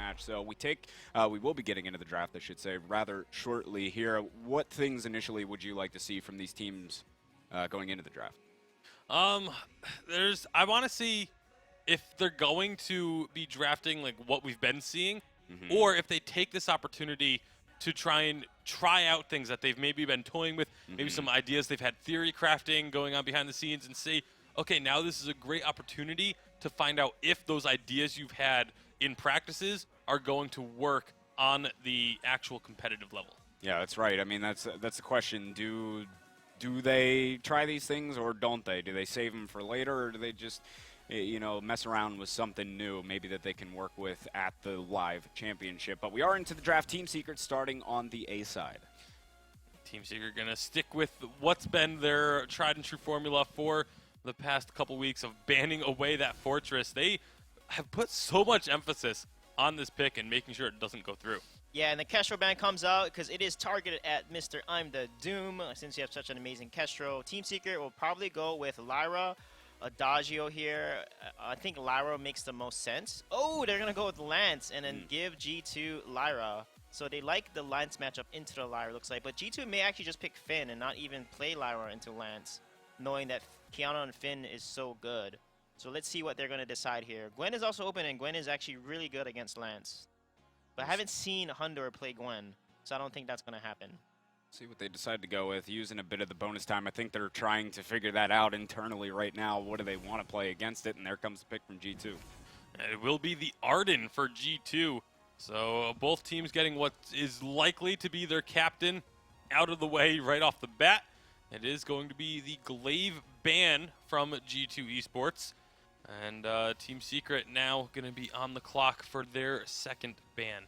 match. So we will be getting into the draft, I should say, rather shortly here. What things initially would you like to see from these teams going into the draft? I want to see if they're going to be drafting like what we've been seeing, or if they take this opportunity to try out things that they've maybe been toying with, maybe some ideas they've had theory crafting going on behind the scenes, and say, okay, now this is a great opportunity to find out if those ideas you've had in practices are going to work on the actual competitive level. Yeah, that's right. I mean, that's the question. Do they try these things or don't they? Do they save them for later, or do they just mess around with something new, maybe that they can work with at the live championship? But we are into the draft. Team Secret starting on the A side. Team Secret going to stick with what's been their tried and true formula for the past couple weeks of banning away that fortress. They have put so much emphasis on this pick and making sure it doesn't go through. Yeah, and the Kestrel ban comes out because it is targeted at Mr. I'm the Doom, since you have such an amazing Kestrel. Team Secret will probably go with Lyra, Adagio here. I think Lyra makes the most sense. Oh, they're going to go with Lance and then give G2 Lyra. So they like the Lance matchup into the Lyra, looks like. But G2 may actually just pick Finn and not even play Lyra into Lance, knowing that Kiana and Finn is so good. So let's see what they're going to decide here. Gwen is also open, and Gwen is actually really good against Lance. But I haven't seen Hunter play Gwen, so I don't think that's going to happen. See what they decide to go with, using a bit of the bonus time. I think they're trying to figure that out internally right now. What do they want to play against it? And there comes the pick from G2. It will be the Arden for G2. So both teams getting what is likely to be their captain out of the way right off the bat. It is going to be the Glaive ban from G2 Esports. And Team Secret now going to be on the clock for their second ban.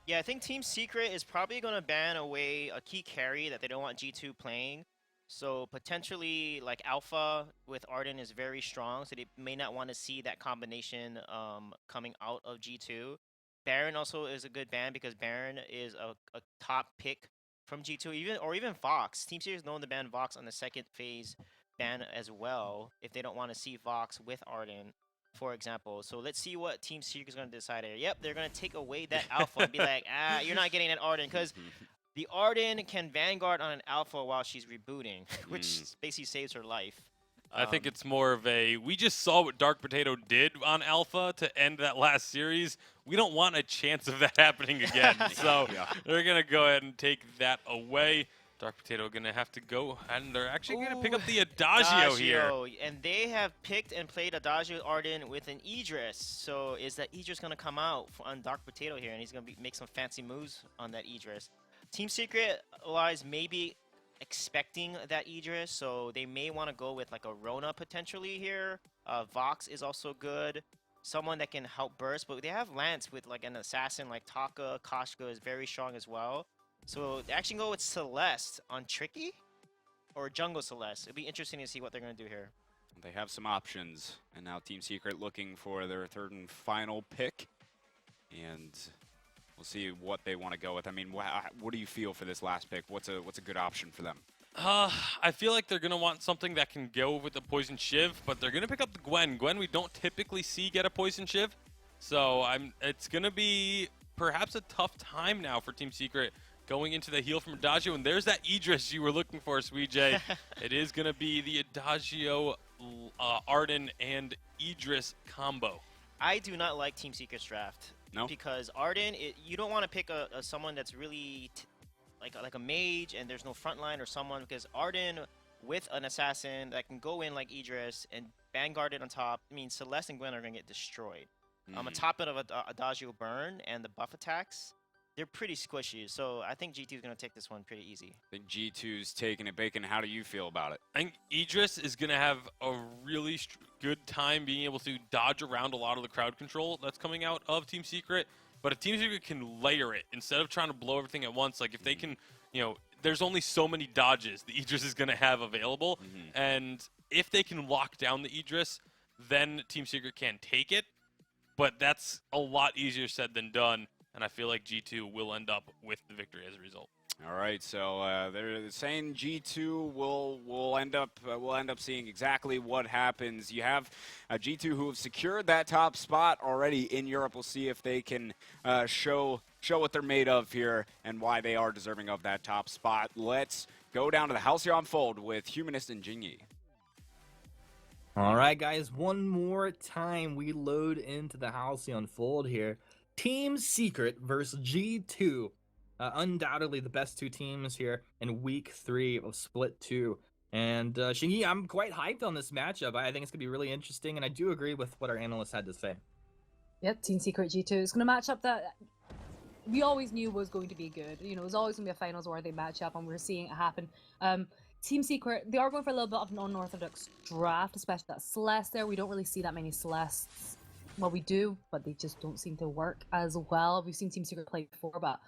Yeah, I think Team Secret is probably going to ban away a key carry that they don't want G2 playing. So potentially, like, Alpha with Arden is very strong, so they may not want to see that combination coming out of G2. Baron also is a good ban because Baron is a top pick from G2, or even Vox. Team Secret is known to ban Vox on the second phase ban as well, if they don't want to see Vox with Arden, for example. So let's see what Team Secret is going to decide here. Yep, they're going to take away that Alpha and be like, you're not getting an Arden, because the Arden can Vanguard on an Alpha while she's rebooting, which basically saves her life. I think it's more of a, we just saw what Dark Potato did on Alpha to end that last series. We don't want a chance of that happening again. So they're going to go ahead and take that away. Dark Potato going to have to go, and they're actually going to pick up the Adagio here. And they have picked and played Adagio Arden with an Idris. So is that Idris going to come out on Dark Potato here, and he's going to make some fancy moves on that Idris? Team Secret-wise, maybe expecting that Idris, so they may want to go with like a Rona potentially here. Vox is also good. Someone that can help burst, but they have Lance with like an assassin like Taka. Koshka is very strong as well. So they actually go with Celeste on Tricky or Jungle Celeste. It'll be interesting to see what they're going to do here. They have some options, and now Team Secret looking for their third and final pick. And we'll see what they want to go with. I mean, what do you feel for this last pick? What's a good option for them? I feel like they're going to want something that can go with the Poison Shiv, but they're going to pick up the Gwen. Gwen we don't typically see get a Poison Shiv. So it's going to be perhaps a tough time now for Team Secret going into the heal from Adagio. And there's that Idris you were looking for, Sweej. It is going to be the Adagio, Arden, and Idris combo. I do not like Team Secret's draft. No? Because Arden, you don't want to pick someone that's really like a mage and there's no frontline or someone, because Arden with an assassin that can go in like Idris and Vanguard it on top, I mean, Celeste and Gwen are going to get destroyed. On top of Adagio burn and the buff attacks, they're pretty squishy. So I think G2 is going to take this one pretty easy. I think G2's taking it, Bacon. How do you feel about it? I think Idris is going to have a really good time being able to dodge around a lot of the crowd control that's coming out of Team Secret. But if Team Secret can layer it, instead of trying to blow everything at once, like if they can, there's only so many dodges the Idris is going to have available. And if they can lock down the Idris, then Team Secret can take it. But that's a lot easier said than done. And I feel like G2 will end up with the victory as a result. All right, so they're saying G2 will end up seeing exactly what happens. You have G2 who have secured that top spot already in Europe. We'll see if they can show what they're made of here and why they are deserving of that top spot. Let's go down to the Halcyon Fold with Humanist and Jingyi. All right, guys, one more time we load into the Halcyon Fold here. Team Secret versus G2. Undoubtedly the best two teams here in week 3 of Split 2. And Shingy, I'm quite hyped on this matchup. I think it's going to be really interesting, and I do agree with what our analysts had to say. Yep, Team Secret G2. It's going to match up that we always knew was going to be good. You know, it was always going to be a finals-worthy matchup, and we're seeing it happen. Team Secret, they are going for a little bit of an unorthodox draft, especially that Celeste there. We don't really see that many Celestes. Well, we do, but they just don't seem to work as well. We've seen Team Secret play before, but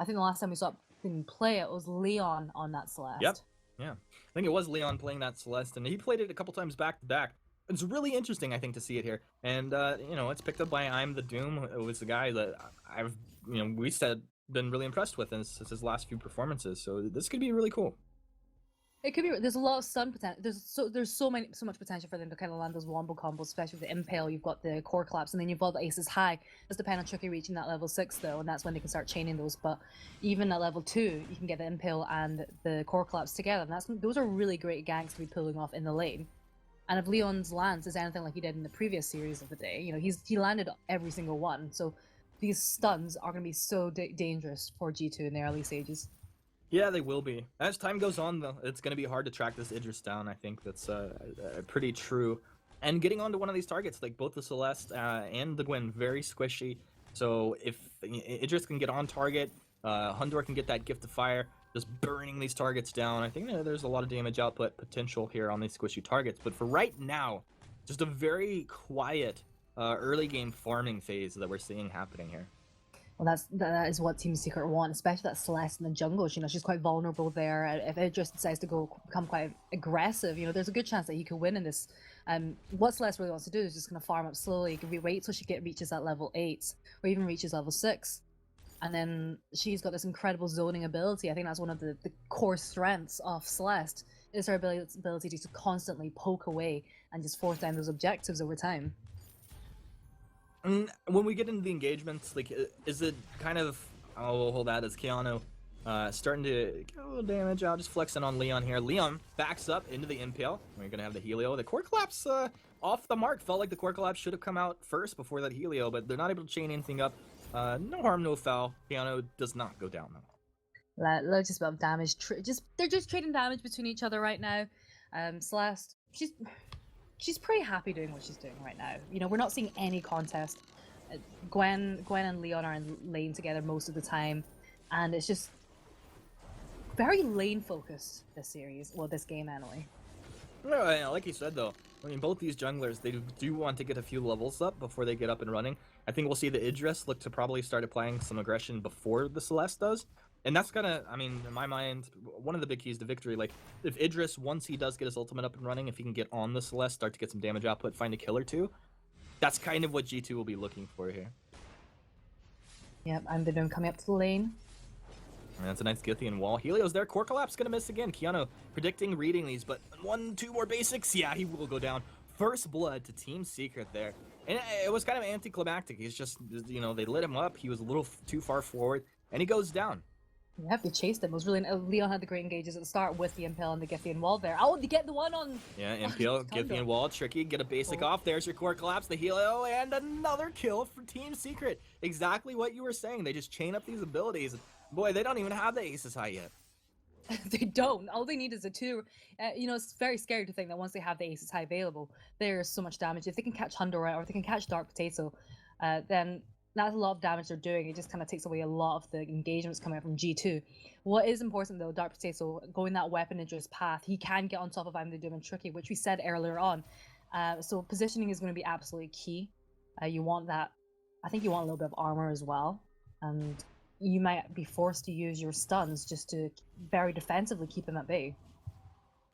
I think the last time we saw him play it was Leon on that Celeste. Yep. Yeah. I think it was Leon playing that Celeste, and he played it a couple times back to back. It's really interesting, I think, to see it here. And, you know, it's picked up by I'm the Doom. It was the guy that we said been really impressed with since his last few performances. So this could be really cool. It could be. There's a lot of stun potential. There's so much potential for them to kind of land those wombo combos, especially with the Impale. You've got the core collapse, and then you've got the Aces High. Just depend on Tricky reaching that level 6 though, and that's when they can start chaining those. But even at level 2, you can get the Impale and the core collapse together, and those are really great ganks to be pulling off in the lane. And if Leon's lance is anything like he did in the previous series of the day, you know, he landed every single one. So these stuns are going to be so dangerous for G2 in the early stages. Yeah, they will be. As time goes on, though, it's going to be hard to track this Idris down. I think that's pretty true. And getting onto one of these targets, like both the Celeste and the Gwen, very squishy. So if Idris can get on target, Hundor can get that Gift of Fire, just burning these targets down. I think there's a lot of damage output potential here on these squishy targets. But for right now, just a very quiet early game farming phase that we're seeing happening here. Well, that is what Team Secret want, especially that Celeste in the jungle. You know, she's quite vulnerable there. If Idris decides to become quite aggressive, you know, there's a good chance that he could win in this. What Celeste really wants to do is just kind of farm up slowly. He can wait till she reaches that level 8, or even reaches level 6. And then she's got this incredible zoning ability. I think that's one of the core strengths of Celeste, is her ability to constantly poke away and just force down those objectives over time. And when we get into the engagements, like, is it kind of, we'll hold that as Keanu starting to get a little damage out, just flexing on Leon here. Leon backs up into the Impale. We're going to have the Helio. The Core Collapse off the mark. Felt like the Core Collapse should have come out first before that Helio, but they're not able to chain anything up. No harm, no foul. Keanu does not go down, though. Loads just about damage. They're just trading damage between each other right now. Celeste, she's pretty happy doing what she's doing right now. You know, we're not seeing any contest. Gwen and Leon are in lane together most of the time, and it's just very lane focused this series. Well, this game anyway. No, like you said though, I mean, both these junglers, they do want to get a few levels up before they get up and running. I think we'll see the Idris look to probably start applying some aggression before the Celeste does. And that's gonna, I mean, in my mind, one of the big keys to victory. Like, if Idris, once he does get his ultimate up and running, if he can get on the Celeste, start to get some damage output, find a kill or two, that's kind of what G2 will be looking for here. Yep, I'm the Doom coming up to the lane. And that's a nice Scythian wall. Helio's there. Core Collapse gonna miss again. Keanu predicting, reading these, but 2 more basics. Yeah, he will go down. First blood to Team Secret there. And it was kind of anticlimactic. He's just, you know, they lit him up. He was a little too far forward, and he goes down. Yeah, they chased him. It was really Leon had the great engages at the start with the Impale and the Githian wall there. Oh, they get the one on. Yeah, Impale, Githian wall, tricky. Get a basic off. There's your Core Collapse, the Helio, and another kill for Team Secret. Exactly what you were saying. They just chain up these abilities. Boy, they don't even have the Aces High yet. They don't. All they need is a 2. You know, it's very scary to think that once they have the Aces High available, there's so much damage. If they can catch Hundor or if they can catch Dark Potato, then that's a lot of damage they're doing. It just kind of takes away a lot of the engagements coming out from G2. What is important though, Dark Potato, going that weapon Idris path, he can get on top of I'm the Doom and Tricky, which we said earlier on. So positioning is going to be absolutely key. You want that. I think you want a little bit of armor as well. And you might be forced to use your stuns just to very defensively keep them at bay.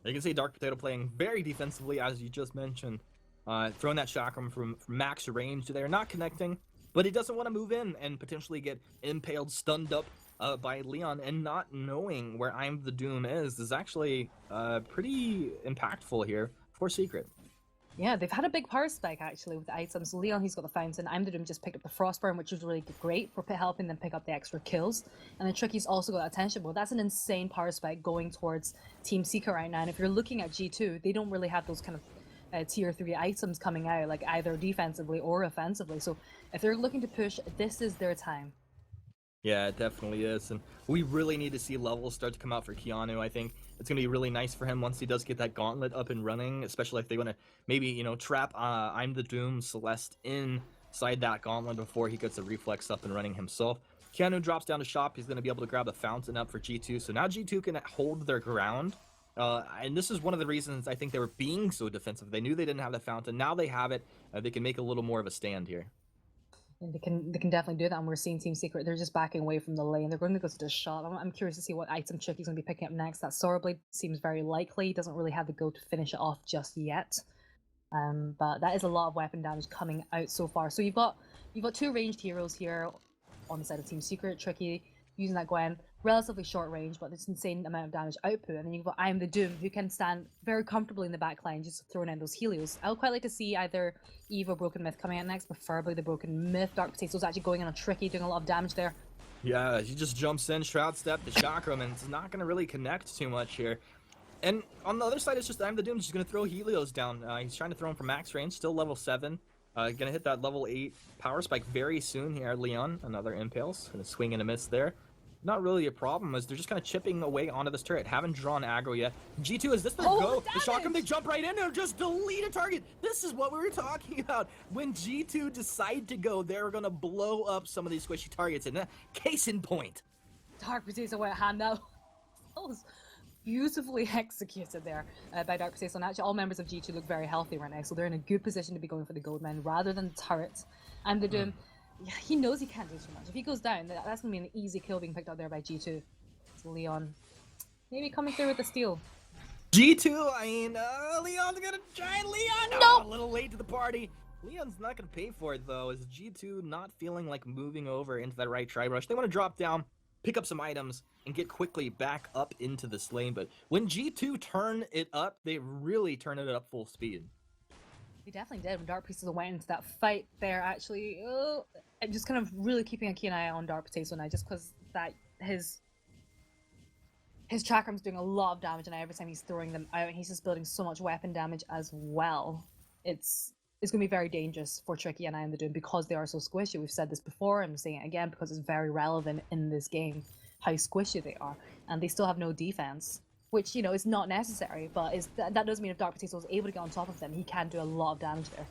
You can see Dark Potato playing very defensively, as you just mentioned. Throwing that chakram from max range there, not connecting, but he doesn't want to move in and potentially get impaled, stunned up by Leon, and not knowing where I'm the Doom is actually pretty impactful here for Secret. Yeah, they've had a big power spike actually with the items. Leon, he's got the fountain. I'm the Doom just picked up the Frostburn, which was really great for helping them pick up the extra kills. And then Tricky's also got attention. Well, that's an insane power spike going towards Team Secret right now. And if you're looking at G2, they don't really have those kind of tier 3 items coming out, like either defensively or offensively. So if they're looking to push, this is their time. Yeah, it definitely is, and we really need to see levels start to come out for Keanu. I think it's going to be really nice for him once he does get that gauntlet up and running, especially if they want to maybe, you know, trap I'm the Doom Celeste inside that gauntlet before he gets the reflex up and running himself. Keanu drops down to shop. He's going to be able to grab the fountain up for G2, so now G2 can hold their ground. And this is one of the reasons I think they were being so defensive. They knew they didn't have the fountain. Now they have it. They can make a little more of a stand here. And they can definitely do that, and we're seeing Team Secret, they're just backing away from the lane. They're going to go to the shop. I'm curious to see what item Tricky's going to be picking up next. That Swordblade seems very likely. He doesn't really have the go to finish it off just yet. But that is a lot of weapon damage coming out so far. So you've got 2 ranged heroes here on the side of Team Secret. Tricky using that Gwen, relatively short range, but this insane amount of damage output. And then you've got I Am the Doom, who can stand very comfortably in the back line, just throwing in those Helios. I would quite like to see either Eve or Broken Myth coming out next, preferably the Broken Myth. Dark Potato's actually going in on Tricky, doing a lot of damage there. Yeah, he just jumps in, Shroud Step, the Chakram, and it's not going to really connect too much here. And on the other side, it's just I'm the Doom, just going to throw Helios down. He's trying to throw him from max range, still level 7. Going to hit that level 8 power spike very soon here. Leon, another Impales, going to swing and a miss there. Not really a problem, as they're just kind of chipping away onto this turret. Haven't drawn aggro yet. G2, is this their go? The Chakram, they jump right in and just delete a target. This is what we were talking about. When G2 decide to go, they're going to blow up some of these squishy targets. And case in point. Dark Potato went hand now. That was beautifully executed there by Dark Potato. And actually, all members of G2 look very healthy right now, so they're in a good position to be going for the gold mine rather than the turret. And the Doom, yeah, he knows he can't do too much. If he goes down, that's going to be an easy kill being picked up there by G2. So Leon, maybe coming through with the steal. G2, I mean, Leon's going to try and Leon! No! A little late to the party. Leon's not going to pay for it, though, as G2 not feeling like moving over into that right tri-rush. They want to drop down, pick up some items, and get quickly back up into this lane. But when G2 turn it up, they really turn it up full speed. He definitely did when Dark Potato went into that fight there, actually. And just kind of really keeping a keen eye on Dark Potato now, just because that his Chakram's doing a lot of damage, and every time he's throwing them out, he's just building so much weapon damage as well. It's going to be very dangerous for Tricky and I Am the Doom because they are so squishy. We've said this before, I'm saying it again because it's very relevant in this game, how squishy they are. And they still have no defense, which, you know, is not necessary, but that does mean if Dark Potato is able to get on top of them, he can do a lot of damage there.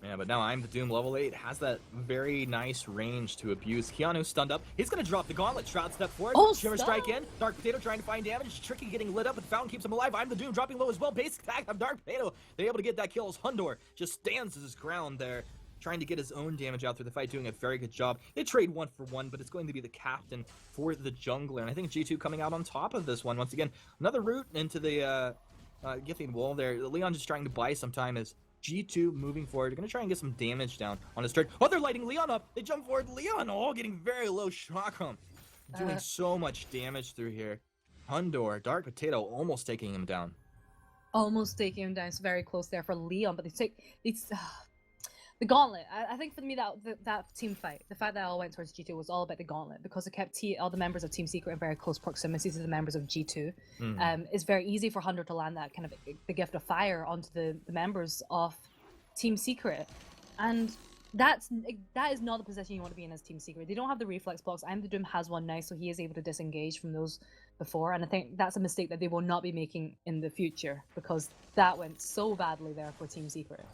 Yeah, but now I'm the Doom, level 8, has that very nice range to abuse. Keanu stunned up. He's going to drop the gauntlet. Shroud step forward. Oh, Shimmer strike in. Dark Potato trying to find damage. Tricky getting lit up, but the fountain keeps him alive. I'm the Doom dropping low as well. Basic attack of Dark Potato. They're able to get that kill as Hundor just stands his ground there, trying to get his own damage out through the fight, doing a very good job. They trade 1 for 1, but it's going to be the captain for the jungler. And I think G2 coming out on top of this one. Once again, another route into the Githing wall there. Leon just trying to buy some time as G2 moving forward. They're going to try and get some damage down on his turret. Oh, they're lighting Leon up. They jump forward. Leon, getting very low Chakram. Doing so much damage through here. Hundor, Dark Potato almost taking him down. Almost taking him down. It's very close there for Leon, but they take... The gauntlet. I think for me that team fight, the fact that I all went towards G2 was all about the gauntlet because it kept all the members of Team Secret in very close proximity to the members of G2. It's very easy for Hunter to land that kind of the gift of fire onto the members of Team Secret, and that is not the position you want to be in as Team Secret. They don't have the reflex blocks. I'm the Doom has one now, so he is able to disengage from those before, and I think that's a mistake that they will not be making in the future because that went so badly there for Team Secret.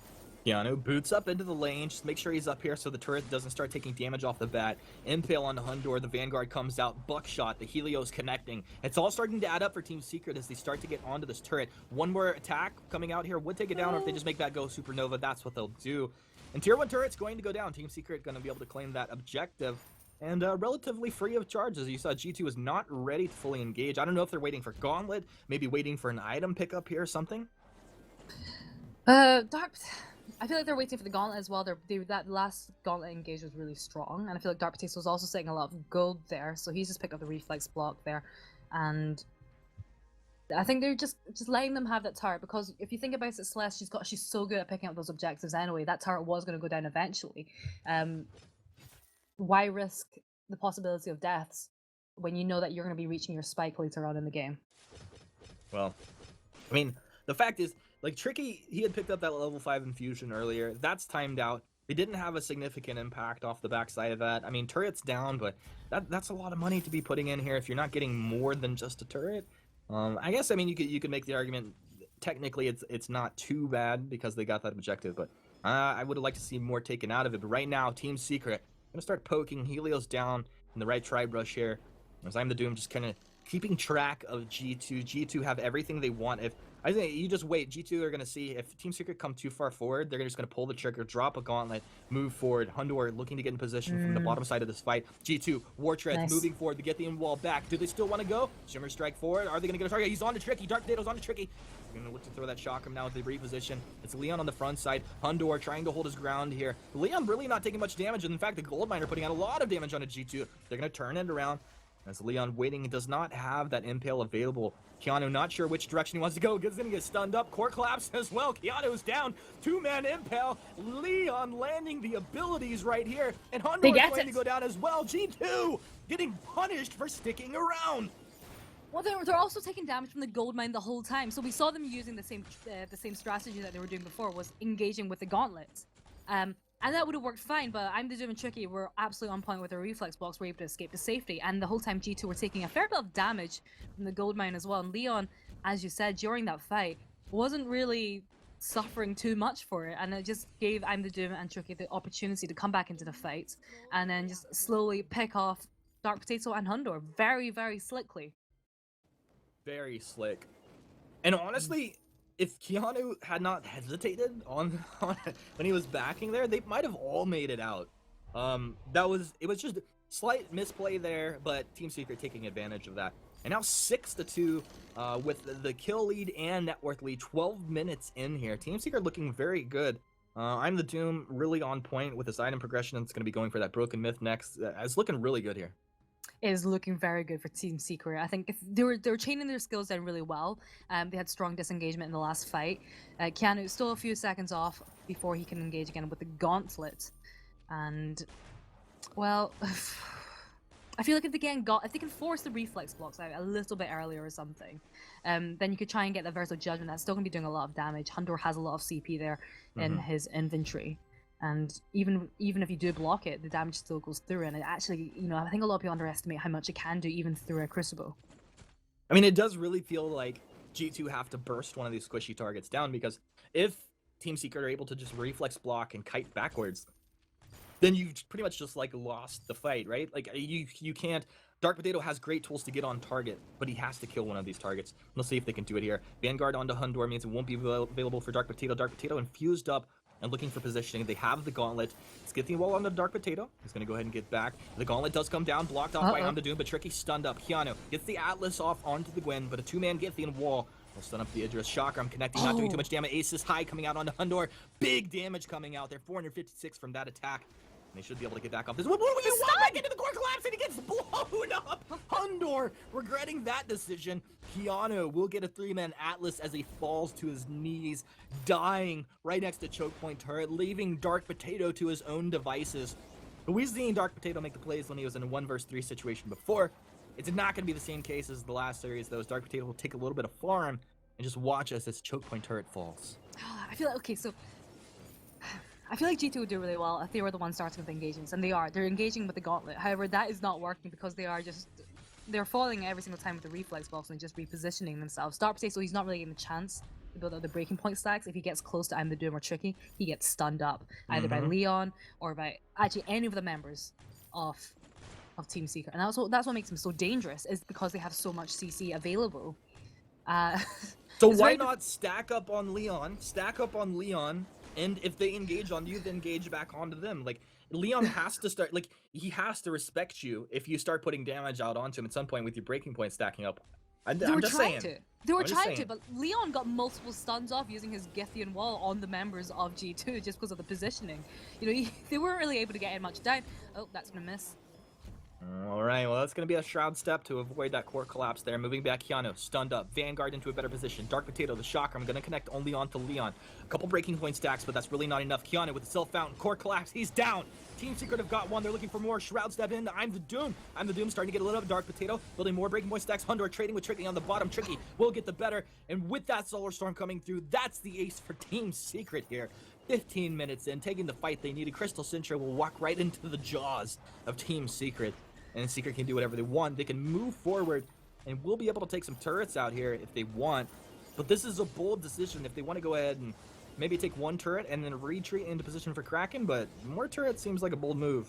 Keanu boots up into the lane, just make sure he's up here so the turret doesn't start taking damage off the bat. Impale onto Hundor, the Vanguard comes out, buckshot, the Helios connecting. It's all starting to add up for Team Secret as they start to get onto this turret. One more attack coming out here would take it down, or if they just make that go supernova, that's what they'll do. And Tier 1 turret's going to go down. Team Secret going to be able to claim that objective. And relatively free of charges. You saw G2 is not ready to fully engage. I don't know if they're waiting for Gauntlet, maybe waiting for an item pickup here or something. I feel like they're waiting for the gauntlet as well. That last gauntlet engage was really strong, and I feel like Dark Potato is also setting a lot of gold there, so he's just picked up the reflex block there, and I think they're just letting them have that turret, because if you think about it, Celeste, she's so good at picking up those objectives anyway. That turret was going to go down eventually. Why risk the possibility of deaths when you know that you're going to be reaching your spike later on in the game? Well, I mean, the fact is, like, Tricky, he had picked up that level 5 infusion earlier. That's timed out. They didn't have a significant impact off the backside of that. I mean, turret's down, but that's a lot of money to be putting in here if you're not getting more than just a turret. I guess, I mean, you could make the argument, technically it's not too bad because they got that objective, but I would have liked to see more taken out of it. But right now, Team Secret, I'm going to start poking Helios down in the right tribe rush here. As I'm the Doom, just kind of keeping track of G2. G2 have everything they want. If I think you just wait, G2 are going to see if Team Secret come too far forward, they're just going to pull the trigger, drop a gauntlet, move forward. Hundor looking to get in position from the bottom side of this fight. G2, War Treads moving forward to get the wall back. Do they still want to go? Shimmer Strike forward. Are they going to get a target? He's on to Tricky. Dark Potato's on to Tricky. They're going to look to throw that chakram now with the reposition. It's Leon on the front side. Hundor trying to hold his ground here. Leon really not taking much damage. And in fact, the Gold Miner putting out a lot of damage on a G2. They're going to turn it around. As Leon waiting, does not have that impale available. Keanu not sure which direction he wants to go. He's gonna get stunned up. Core collapse as well. Keanu's down. Two-man impale. Leon landing the abilities right here. And Hunter is going to go down as well. G2 getting punished for sticking around. Well, they're also taking damage from the gold mine the whole time. So we saw them using the same strategy that they were doing before, was engaging with the gauntlets. And that would have worked fine, but I'm the Doom and Tricky were absolutely on point with their reflex blocks, were able to escape to safety, and the whole time G2 were taking a fair bit of damage from the gold mine as well. And Leon, as you said, during that fight, wasn't really suffering too much for it, and it just gave I'm the Doom and Tricky the opportunity to come back into the fight, and then just slowly pick off Dark Potato and Hundor very, very slickly. Very slick. And honestly, if Keanu had not hesitated on when he was backing there, they might have all made it out. It was just slight misplay there, but Team Secret taking advantage of that. And now 6-2 with the kill lead and net worth lead. 12 minutes in here. Team Secret looking very good. I'm the Doom really on point with this item progression. It's going to be going for that Broken Myth next. It's looking really good here. Is looking very good for Team Secret. I think if they were chaining their skills down really well. They had strong disengagement in the last fight. Keanu still a few seconds off before he can engage again with the gauntlet. And well, I feel like if they can force the reflex blocks out a little bit earlier or something, then you could try and get the Verso Judgment. That's still gonna be doing a lot of damage. Hundor has a lot of CP there in his inventory. And even if you do block it, the damage still goes through. And it actually, I think a lot of people underestimate how much it can do even through a Crucible. I mean, it does really feel like G2 have to burst one of these squishy targets down, because if Team Secret are able to just reflex block and kite backwards, then you've pretty much just like lost the fight, right? Like you can't. Dark Potato has great tools to get on target, but he has to kill one of these targets. Let's see if they can do it here. Vanguard onto Hundor means it won't be available for Dark Potato. Dark Potato infused up and looking for positioning. They have the gauntlet. Let's get the wall onto Dark Potato. He's going to go ahead and get back. The gauntlet does come down, blocked off by I'm the Doom, but Tricky stunned up. Keanu gets the Atlas off onto the Gwen, but a two-man Githian wall will stun up the Idris. Chakram connecting, not doing too much damage. Aces high coming out onto Hundor. Big damage coming out there. 456 from that attack. And they should be able to get back up. This one, what you walk back into the core collapse and he gets blown up. Hundor regretting that decision. Keanu will get a 3-man Atlas as he falls to his knees, dying right next to Choke Point Turret, leaving Dark Potato to his own devices. But we've seen Dark Potato make the plays when he was in a 1v3 situation before. It's not going to be the same case as the last series, though, as Dark Potato will take a little bit of farm and just watch as this Choke Point Turret falls. I feel like, okay, so I feel like G2 would do really well if they were the ones starting with engagements, and they are. They're engaging with the gauntlet. However, that is not working because they're falling every single time with the reflex blocks and just repositioning themselves. Dark Potato, he's not really getting the chance to build up the breaking point stacks. If he gets close to I'm the Doom or Tricky, he gets stunned up, either by Leon or by actually any of the members of Team Secret. And that's what makes him so dangerous, is because they have so much CC available. So why not stack up on Leon, and if they engage on you, then engage back onto them. Like, Leon has to start, like, he has to respect you if you start putting damage out onto him at some point with your breaking point stacking up. They I'm were just trying saying. to. They were I'm just trying to, saying. but Leon got multiple stuns off using his Githian wall on the members of G2 just because of the positioning. You know, they weren't really able to get in much down. Oh, that's gonna miss. All right, well, that's going to be a Shroud step to avoid that core collapse there. Moving back, Keanu, stunned up. Vanguard into a better position. Dark Potato, the Shocker. I'm going to connect only onto Leon. A couple breaking point stacks, but that's really not enough. Keanu with the Self Fountain. Core collapse. He's down. Team Secret have got one. They're looking for more. Shroud step in. I'm the Doom. I'm the Doom starting to get a little up. Dark Potato building more breaking point stacks. Hundor trading with Tricky on the bottom. Tricky will get the better. And with that Solar Storm coming through, that's the ace for Team Secret here. 15 minutes in, taking the fight they needed. Crystal Sintra will walk right into the jaws of Team Secret. And Secret can do whatever they want. They can move forward, and we'll be able to take some turrets out here if they want. But this is a bold decision if they want to go ahead and maybe take one turret and then retreat into position for Kraken, but more turrets seems like a bold move.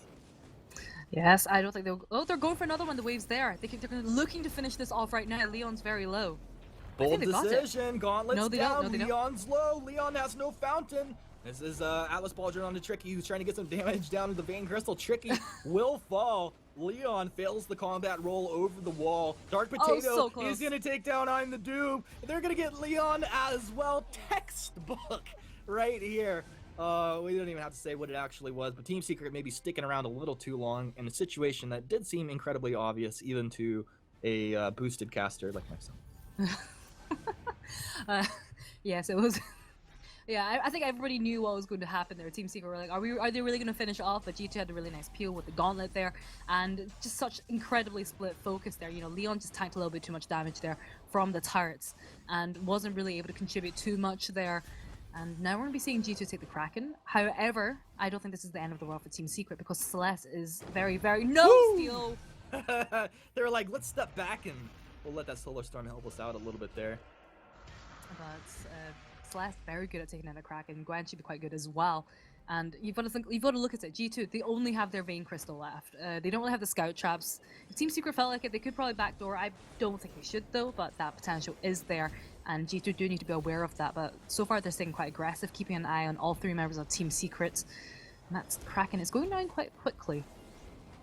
Yes, I don't think they'll... Oh, they're going for another one. The wave's there. They're looking to finish this off right now. Leon's very low. Bold decision. Gauntlet's no, they down. Don't. No, they Leon's low. Leon has no fountain. This is Atlas Baldrin on the Tricky, who's trying to get some damage down to the Vein Crystal. Tricky will fall. Leon fails the combat roll over the wall. Dark Potato is going to take down I'm the Doom. They're going to get Leon as well. Textbook right here. We don't even have to say what it actually was, but Team Secret may be sticking around a little too long in a situation that did seem incredibly obvious, even to a boosted caster like myself. Yes, it was... Yeah, I think everybody knew what was going to happen there. Team Secret were like, are they really going to finish off? But G2 had a really nice peel with the gauntlet there, and just such incredibly split focus there. You know, Leon just tanked a little bit too much damage there from the turrets, and wasn't really able to contribute too much there. And now we're going to be seeing G2 take the Kraken. However, I don't think this is the end of the world for Team Secret, because Celeste is very, very... No steal! They were like, let's step back and we'll let that Solar Storm help us out a little bit there. But... Celeste very good at taking out the Kraken. Gwen should be quite good as well. And you've got to look at it. G2, they only have their Vein Crystal left. They don't really have the Scout Traps. If Team Secret felt like it, they could probably backdoor. I don't think they should though, but that potential is there. And G2 do need to be aware of that. But so far they're staying quite aggressive, keeping an eye on all three members of Team Secret. And that's the Kraken. It's going down quite quickly.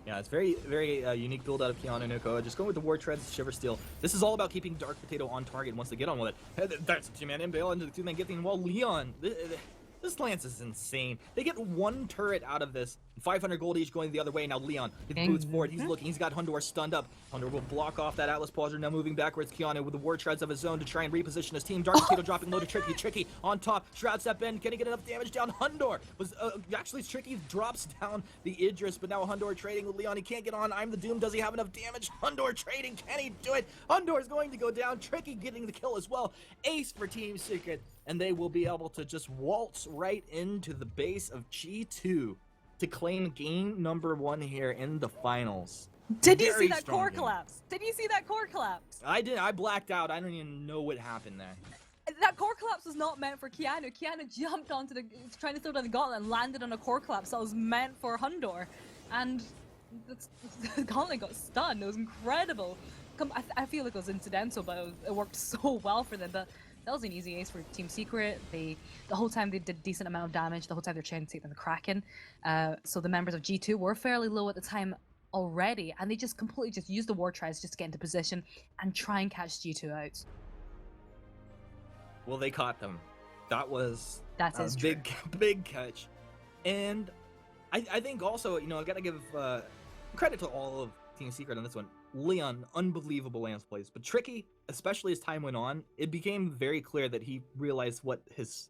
Yeah, it's very, very unique build out of Keanu Nuko. Just going with the War Treads, Shiver Steel. This is all about keeping Dark Potato on target once they get on with it. That's a two-man impale into the two-man Githian wall. Leon, this Lance is insane. They get one turret out of this. 500 gold each going the other way. Now Leon, he boots forward. He's looking. He's got Hundor stunned up. Hundor will block off that Atlas Pauser. Now moving backwards, Keanu with the War Treads of his own to try and reposition his team. Dark Potato dropping low to Tricky. Tricky on top. Shroud step in. Can he get enough damage down? Hundor was actually Tricky drops down the Idris, but now Hundor trading with Leon. He can't get on. I'm the Doom. Does he have enough damage? Hundor trading. Can he do it? Hundor is going to go down. Tricky getting the kill as well. Ace for Team Secret, and they will be able to just waltz right into the base of G2 to claim game number 1 here in the finals. Did you see that core collapse? Did you see that core collapse? I did. I blacked out. I don't even know what happened there. That core collapse was not meant for Keanu. Keanu jumped onto the... trying to throw down the gauntlet and landed on a core collapse that was meant for Hundor. And the gauntlet got stunned. It was incredible. I feel like it was incidental, but it worked so well for them. But that was an easy ace for Team Secret. The whole time they did a decent amount of damage. The whole time they're trying to take down the Kraken. So the members of G2 were fairly low at the time already, and they just completely just used the War Tries just to get into position and try and catch G2 out. Well, they caught them. That was a big catch. And I think also, you know, I got to give credit to all of Team Secret on this one. Leon, unbelievable lance plays, but Tricky, especially as time went on, it became very clear that he realized what his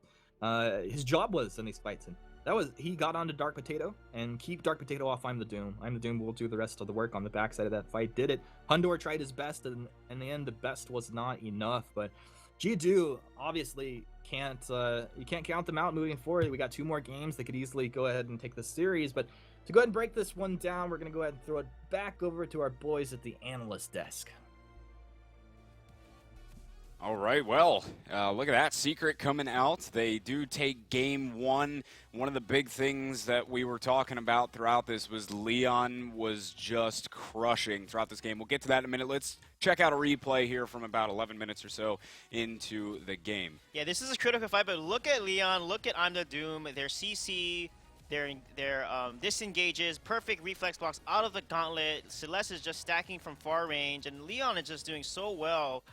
job was in these fights, and that was he got onto Dark Potato and keep Dark Potato off. I'm the Doom. I'm the Doom will do the rest of the work on the backside of that fight. Did it? Hundor tried his best, and in the end, the best was not enough. But G2 obviously can't you can't count them out moving forward. We got 2 more games. They could easily go ahead and take the series, but to go ahead and break this one down, we're going to go ahead and throw it back over to our boys at the analyst desk. All right, well, look at that. Secret coming out. They do take game 1. One of the big things that we were talking about throughout this was Leon was just crushing throughout this game. We'll get to that in a minute. Let's check out a replay here from about 11 minutes or so into the game. Yeah, this is a critical fight, but look at Leon, look at I'm the Doom. Their CC disengages, perfect reflex blocks out of the gauntlet. Celeste is just stacking from far range, and Leon is just doing so well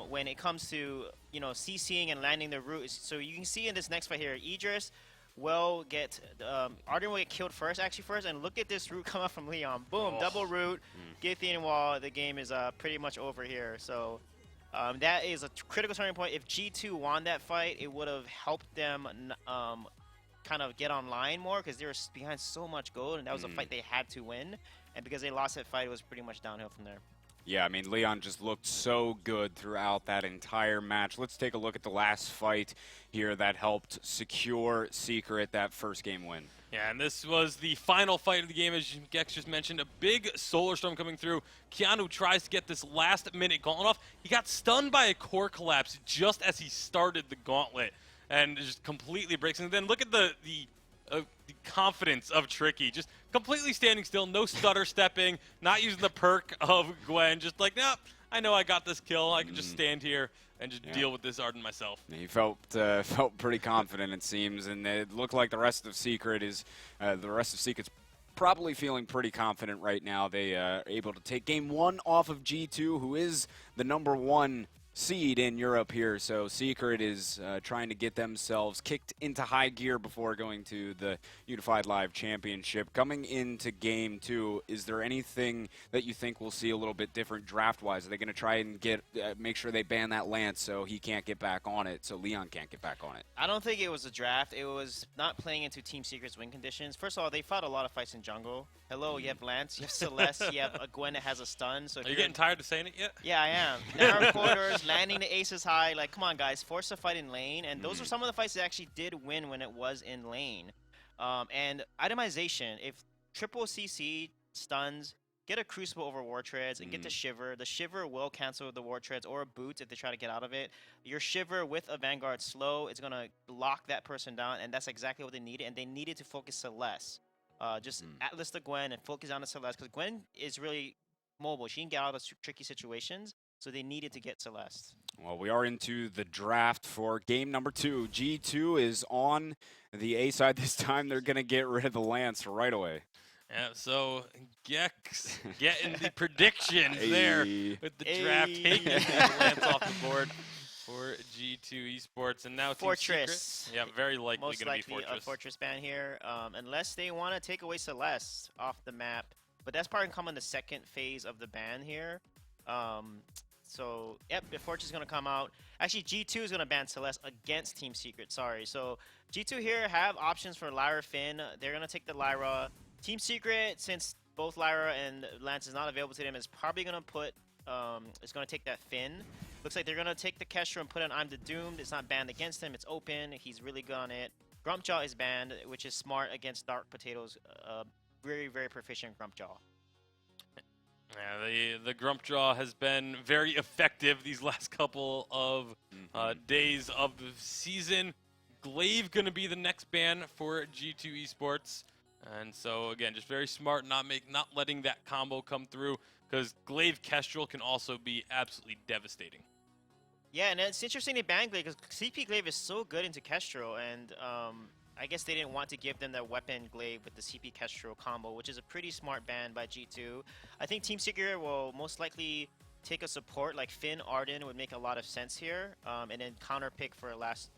when it comes to CCing and landing the root. So you can see in this next fight here, Idris will get Arden will get killed first, and look at this root come up from Leon. Boom, double root, Githian wall. The game is pretty much over here. So that is a critical turning point. If G2 won that fight, it would have helped them kind of get online more, because they were behind so much gold, and that was a fight they had to win. And because they lost that fight, it was pretty much downhill from there. Yeah, I mean, Leon just looked so good throughout that entire match. Let's take a look at the last fight here that helped secure Secret that first game win. Yeah, and this was the final fight of the game, as Gex just mentioned. A big Solar Storm coming through. Keanu tries to get this last-minute gauntlet off. He got stunned by a core collapse just as he started the gauntlet, and just completely breaks. And then look at the confidence of Tricky, just completely standing still, no stutter stepping, not using the perk of Gwen, just like, nope, I know I got this kill. I can just stand here and just deal with this Arden myself. He felt pretty confident, it seems, and it looked like the rest of Secret's probably feeling pretty confident right now. They are able to take game 1 off of G2, who is the #1 seed in Europe here. So Secret is trying to get themselves kicked into high gear before going to the Unified Live Championship. Coming into game 2, is there anything that you think we'll see a little bit different draft-wise? Are they going to try and make sure they ban that Lance so he can't get back on it, so Leon can't get back on it? I don't think it was a draft. It was not playing into Team Secret's win conditions. First of all, they fought a lot of fights in jungle. Hello, you have Lance, you have Celeste, you have a Gwen that has a stun. So Are you getting tired of saying it yet? Yeah, I am. Narrow corridors, landing the aces high. Like, come on, guys, force a fight in lane. And those are some of the fights that actually did win when it was in lane. And itemization, if triple CC stuns, get a Crucible over War Treads and get the Shiver. The Shiver will cancel the War Treads or Boots if they try to get out of it. Your Shiver with a Vanguard slow, it's going to lock that person down, and that's exactly what they needed. And they needed to focus Celeste. Just Atlas the Gwen and focus on the Celeste, because Gwen is really mobile. She can get out of tricky situations, so they needed to get Celeste. Well, we are into the draft for game number 2. G2 is on the A side this time. They're going to get rid of the Lance right away. Yeah, so Gex getting the predictions there with the draft, taking the Lance off the board for G2 Esports, and now Fortress. Team Secret. Yeah, very likely Most going to be likely Fortress. a Fortress ban here, unless they want to take away Celeste off the map. But that's probably going to come in the second phase of the ban here. So, yep, the Fortress is going to come out. Actually, G2 is going to ban Celeste against Team Secret, sorry. So, G2 here have options for Lyra Finn. They're going to take the Lyra. Team Secret, since both Lyra and Lance is not available to them, is probably going to put, is going to take that Finn. Looks like they're going to take the Kestra and put in I'm the Doomed. It's not banned against him. It's open. He's really good on it. Grumpjaw is banned, which is smart against Dark Potatoes. Very, very proficient Grumpjaw. Yeah, the Grumpjaw has been very effective these last couple of days of the season. Glaive going to be the next ban for G2 Esports. And so, again, just very smart, not letting that combo come through, because Glaive Kestrel can also be absolutely devastating. Yeah, and it's interesting they banned Glaive, because CP Glaive is so good into Kestrel, and I guess they didn't want to give them that weapon Glaive with the CP Kestrel combo, which is a pretty smart ban by G2. I think Team Secret will most likely take a support like Finn Arden would make a lot of sense here, and then counter pick for a last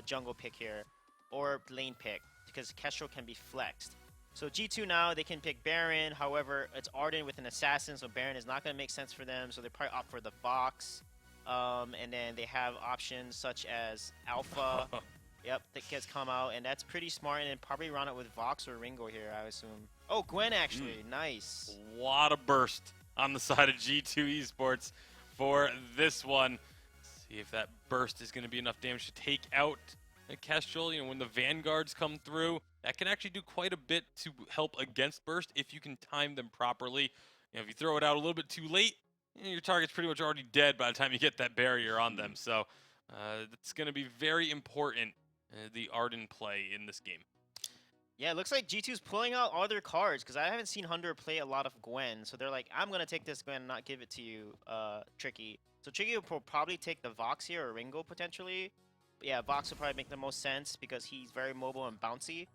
jungle pick here, or lane pick, because Kestrel can be flexed. So G2 now, they can pick Baron. However, it's Arden with an assassin, so Baron is not going to make sense for them. So they probably opt for the Vox. And then they have options such as Alpha. Yep, that gets come out, and that's pretty smart. And then probably run it with Vox or Ringo here, I assume. Oh, Gwen actually, nice. A lot of burst on the side of G2 Esports for this one. Let's see if that burst is going to be enough damage to take out Kestrel. You know, when the Vanguards come through, that can actually do quite a bit to help against burst if you can time them properly. You know, if you throw it out a little bit too late, your target's pretty much already dead by the time you get that barrier on them. So that's going to be very important, the Arden play in this game. Yeah, it looks like G2's pulling out all their cards, because I haven't seen Hunter play a lot of Gwen. So they're like, I'm going to take this Gwen and not give it to you, Tricky. So Tricky will probably take the Vox here, or Ringo potentially. yeah, Vox will probably make the most sense because he's very mobile and bouncy.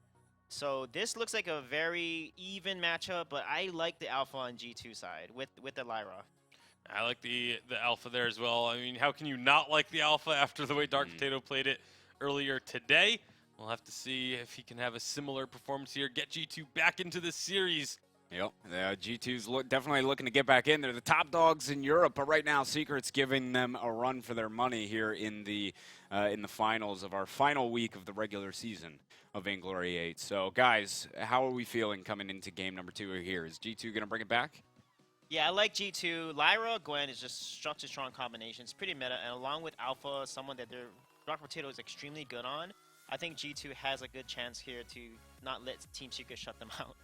So this looks like a very even matchup, but I like the Alpha on G2 side with the Lyra. I like the Alpha there as well. I mean, how can you not like the Alpha after the way Dark Potato played it earlier today? We'll have to see if he can have a similar performance here, get G2 back into the series. Yep, G2's definitely looking to get back in. They're the top dogs in Europe, but right now Secret's giving them a run for their money here in the finals of our final week of the regular season of Vainglory8. So, guys, how are we feeling coming into game number 2 here? Is G2 going to bring it back? Yeah, I like G2. Lyra, Gwen is just such a strong combination. It's pretty meta, and along with Alpha, someone that their Dark Potato is extremely good on, I think G2 has a good chance here to not let Team Secret shut them out.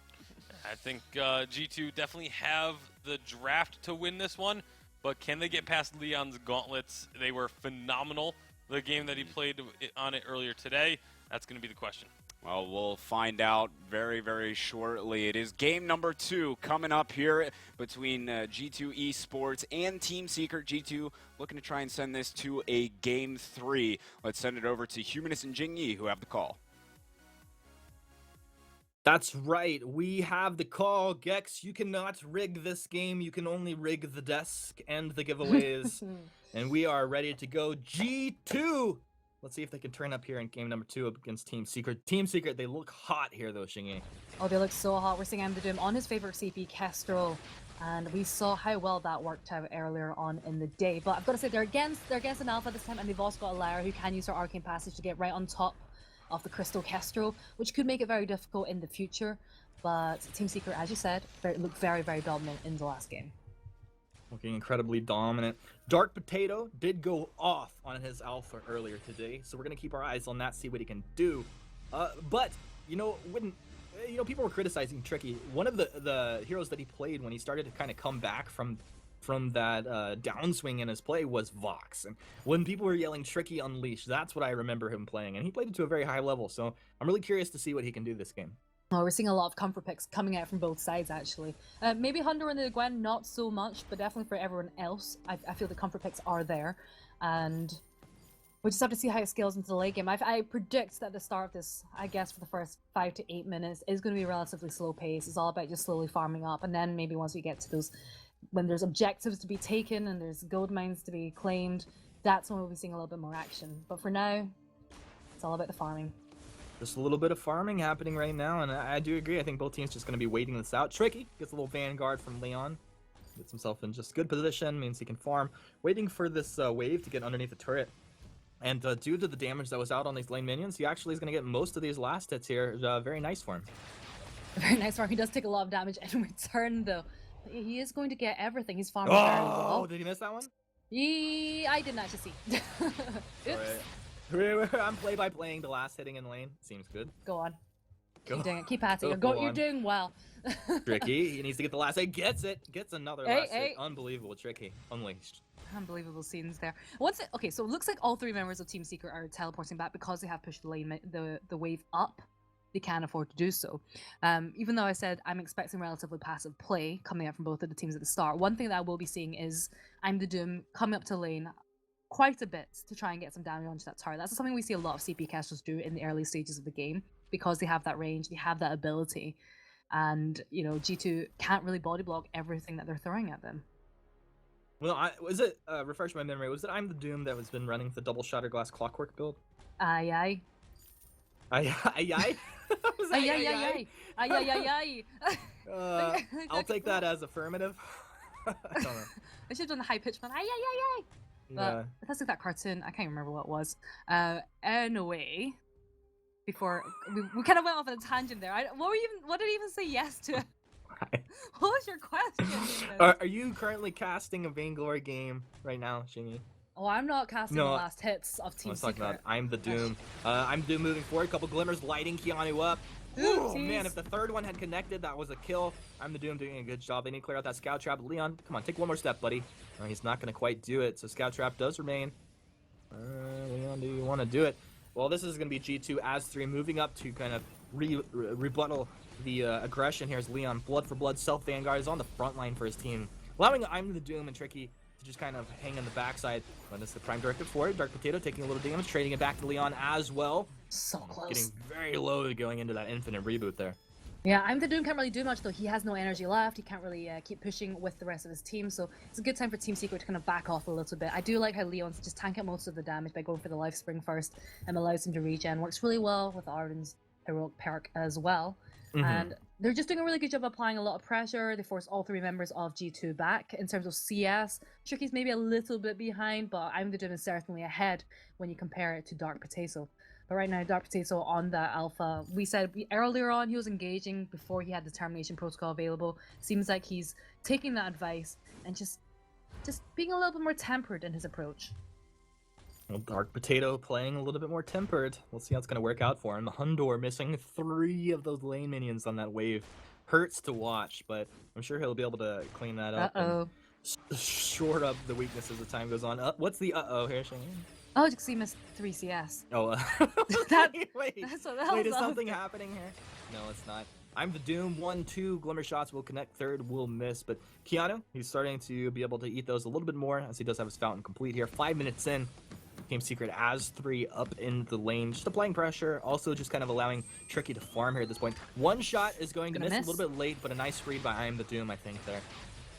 I think G2 definitely have the draft to win this one, but can they get past Leon's gauntlets? They were phenomenal. The game that he played on it earlier today, that's going to be the question. Well, we'll find out very, very shortly. It is game number 2 coming up here between G2 Esports and Team Secret. G2 looking to try and send this to a game 3. Let's send it over to Humanist and Jingyi, who have the call. That's right. We have the call. Gex, you cannot rig this game. You can only rig the desk and the giveaways. And we are ready to go. G2! Let's see if they can turn up here in game number 2 against Team Secret. Team Secret, they look hot here, though, Shingy. Oh, they look so hot. We're seeing I'm the Doom on his favorite CP, Kestrel. And we saw how well that worked out earlier on in the day. But I've got to say, they're against an Alpha this time, and they've also got a Lyra who can use her Arcane Passage to get right on top of the Crystal Kestrel, which could make it very difficult in the future. But Team Secret, as you said, looked very, very dominant in the last game. Looking incredibly dominant. Dark Potato did go off on his Alpha earlier today, so we're going to keep our eyes on that, see what he can do. But, people were criticizing Tricky. One of the heroes that he played when he started to kind of come back from that downswing in his play was Vox. And when people were yelling Tricky Unleashed, that's what I remember him playing. And he played it to a very high level, so I'm really curious to see what he can do this game. Oh, we're seeing a lot of comfort picks coming out from both sides, actually. Maybe Hunter and the Gwen, not so much, but definitely for everyone else, I feel the comfort picks are there. And we just have to see how it scales into the late game. I predict that the start of this, I guess, for the first 5 to 8 minutes is going to be a relatively slow pace. It's all about just slowly farming up. And then maybe once we get to those, when there's objectives to be taken and there's gold mines to be claimed, that's when we'll be seeing a little bit more action. But for now, it's all about the farming. Just a little bit of farming happening right now, and I do agree. I think both teams just going to be waiting this out. Tricky gets a little Vanguard from Leon. Gets himself in just good position, means he can farm. Waiting for this wave to get underneath the turret. And due to the damage that was out on these lane minions, he actually is going to get most of these last hits here. Very nice for him. Very nice for him. He does take a lot of damage in return, though. He is going to get everything. He's farming very well. Oh, did he miss that one? I didn't actually see. Oops. Right. I'm play-by-playing the last hitting in lane. Seems good. Go on. Keep doing it. Keep at it. You're doing well. Tricky. He needs to get the last hit. Gets it. Gets another last hit. Unbelievable. Tricky. Unleashed. Unbelievable scenes there. Okay, so it looks like all 3 members of Team Secret are teleporting back because they have pushed the lane, the wave up. They can afford to do so. Even though I said I'm expecting relatively passive play coming out from both of the teams at the start, one thing that I will be seeing is I'm the Doom coming up to lane quite a bit to try and get some damage onto that turret. That's something we see a lot of CP casters do in the early stages of the game because they have that range, they have that ability, and G2 can't really body block everything that they're throwing at them. Well, refresh my memory, was it I'm the Doom that has been running the double Shatterglass Clockwork build? Aye. Aye. I'll take that as affirmative. I don't know. I should have done the high pitch one. Aye. But that's like that cartoon. I can't remember what it was. Anyway, before we kind of went off on a tangent there. What did he even say yes to? What was your question? Are you currently casting a Vainglory game right now, Shingy? Oh, I'm not casting the last hits of Team Secret. About I'm the Doom. I'm Doom moving forward. Couple glimmers lighting Keanu up. Oh man, if the third one had connected, that was a kill. I'm the Doom doing a good job. They need to clear out that Scout Trap. Leon, come on, take one more step, buddy. He's not going to quite do it, so Scout Trap does remain. Leon, do you want to do it? Well, this is going to be G2 as 3 moving up to kind of rebuttal the aggression here as Leon, blood for blood, self-Vanguard is on the front line for his team. Allowing I'm the Doom and Tricky to just kind of hang in the backside. But it's the Prime Directive for it. Dark Potato taking a little damage, trading it back to Leon as well. So close. Getting very low going into that infinite reboot there. Yeah, I'm the Doom can't really do much though. He has no energy left. He can't really keep pushing with the rest of his team. So it's a good time for Team Secret to kind of back off a little bit. I do like how Leon's just tank out most of the damage by going for the Life Spring first and allows him to regen. Works really well with Arden's heroic perk as well. And they're just doing a really good job applying a lot of pressure. They force all 3 members of G2 back. In terms of CS, Tricky's maybe a little bit behind, but I'm the Doom is certainly ahead when you compare it to Dark Potato. But right now, Dark Potato on that alpha, we said earlier on he was engaging before he had the termination protocol available. Seems like he's taking that advice and just being a little bit more tempered in his approach. Well, Dark Potato playing a little bit more tempered. We'll see how it's going to work out for him. The Hundor missing 3 of those lane minions on that wave. Hurts to watch, but I'm sure he'll be able to clean that up. Uh-oh. And short up the weaknesses as time goes on. What's the uh-oh here, Shane? Oh, because he missed 3 CS. Oh, That- wait, That's what the hell wait, is was something that? happening here? No, it's not. I'm the Doom. 1, 2 glimmer shots will connect. 3rd will miss. But Keanu, he's starting to be able to eat those a little bit more as he does have his fountain complete here. 5 minutes in. Team Secret as 3 up in the lane, just applying pressure, also just kind of allowing Tricky to farm here at this point. One shot is going to miss a little bit late, but a nice read by I Am the Doom, I think, there.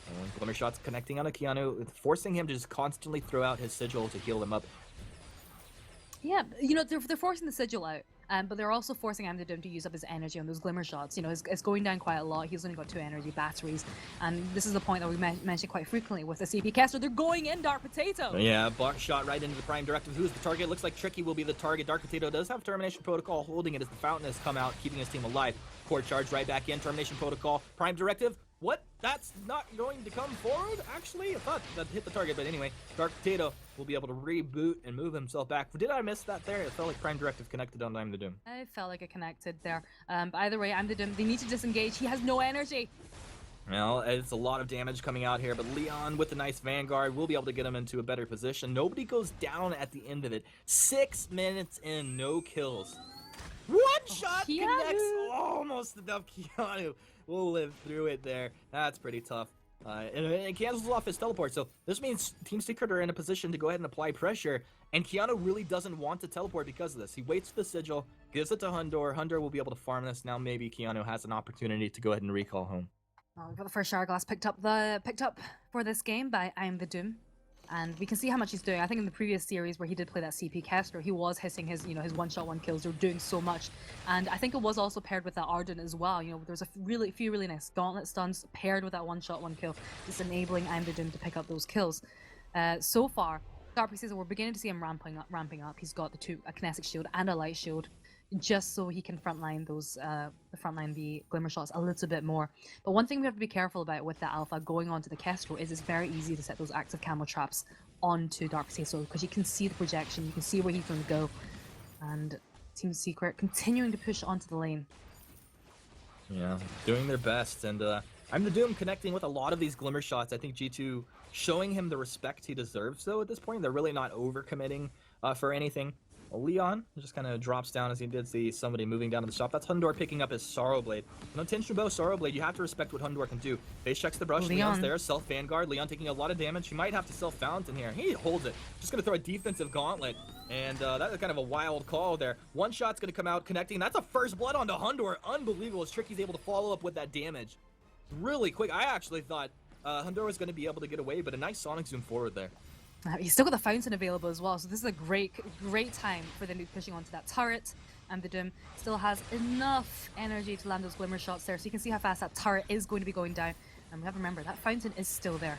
And glimmer shots connecting on a Keanu, forcing him to just constantly throw out his sigil to heal him up. Yeah, you know, they're forcing the sigil out, but they're also forcing Amdadum to use up his energy on those glimmer shots. You know, it's going down quite a lot. He's only got 2 energy batteries, and this is the point that we mentioned quite frequently with the CP caster. They're going in Dark Potato. Yeah, block shot right into the Prime Directive. Who's the target? Looks like Tricky will be the target. Dark Potato does have Termination Protocol holding it as the Fountain has come out, keeping his team alive. Core charge right back in. Termination Protocol. Prime Directive. What? That's not going to come forward? Actually, I thought that hit the target, but anyway, Dark Potato will be able to reboot and move himself back. Did I miss that there? It felt like Prime Directive connected on I'm the Doom. I felt like it connected there. But either way, Amdadum, they need to disengage. He has no energy. Well, it's a lot of damage coming out here, but Leon with the nice Vanguard will be able to get him into a better position. Nobody goes down at the end of it. 6 minutes in, no kills. One shot Keanu. connects almost enough. Keanu will live through it there. That's pretty tough. And it cancels off his teleport, so this means Team Secret are in a position to go ahead and apply pressure, and Keanu really doesn't want to teleport because of this. He waits for the sigil, gives it to Hundor. Hundor will be able to farm this. Now maybe Keanu has an opportunity to go ahead and recall home. We've got the first shower glass picked up for this game by I Am the Doom. And we can see how much he's doing. I think in the previous series where he did play that CP caster, he was hitting his, you know, his one-shot, one kills. They're doing so much. And I think it was also paired with that Arden as well. You know, there's a few really nice gauntlet stuns paired with that one-shot, one kill, just enabling I'm the Doom to pick up those kills. So far, Dark Potato, we're beginning to see him ramping up. He's got a Kinetic Shield and a Light Shield, just so he can frontline the glimmer shots a little bit more. But one thing we have to be careful about with the alpha going onto the Kestrel is it's very easy to set those active camo traps onto Dark Potato because you can see the projection, you can see where he's going to go, and Team Secret continuing to push onto the lane. Yeah, doing their best, and I'm the Doom connecting with a lot of these glimmer shots. I think G2 showing him the respect he deserves, though, at this point. They're really not overcommitting for anything. Leon just kind of drops down as he did see somebody moving down to the shop. That's Hundor picking up his Sorrow Blade. No tension bow, Sorrow Blade. You have to respect what Hundor can do. Face checks the brush. Leon's there. Self Vanguard. Leon taking a lot of damage. He might have to self Fountain here. He holds it. Just going to throw a defensive gauntlet. And that's kind of a wild call there. One shot's going to come out connecting. That's a first blood onto Hundor. Unbelievable as Tricky's able to follow up with that damage. Really quick. I actually thought Hundor was going to be able to get away, but a nice Sonic zoom forward there. He's still got the Fountain available as well, so this is a great time for them to be pushing onto that turret. And the Doom still has enough energy to land those glimmer shots there, so you can see how fast that turret is going to be going down. And we have to remember, that Fountain is still there.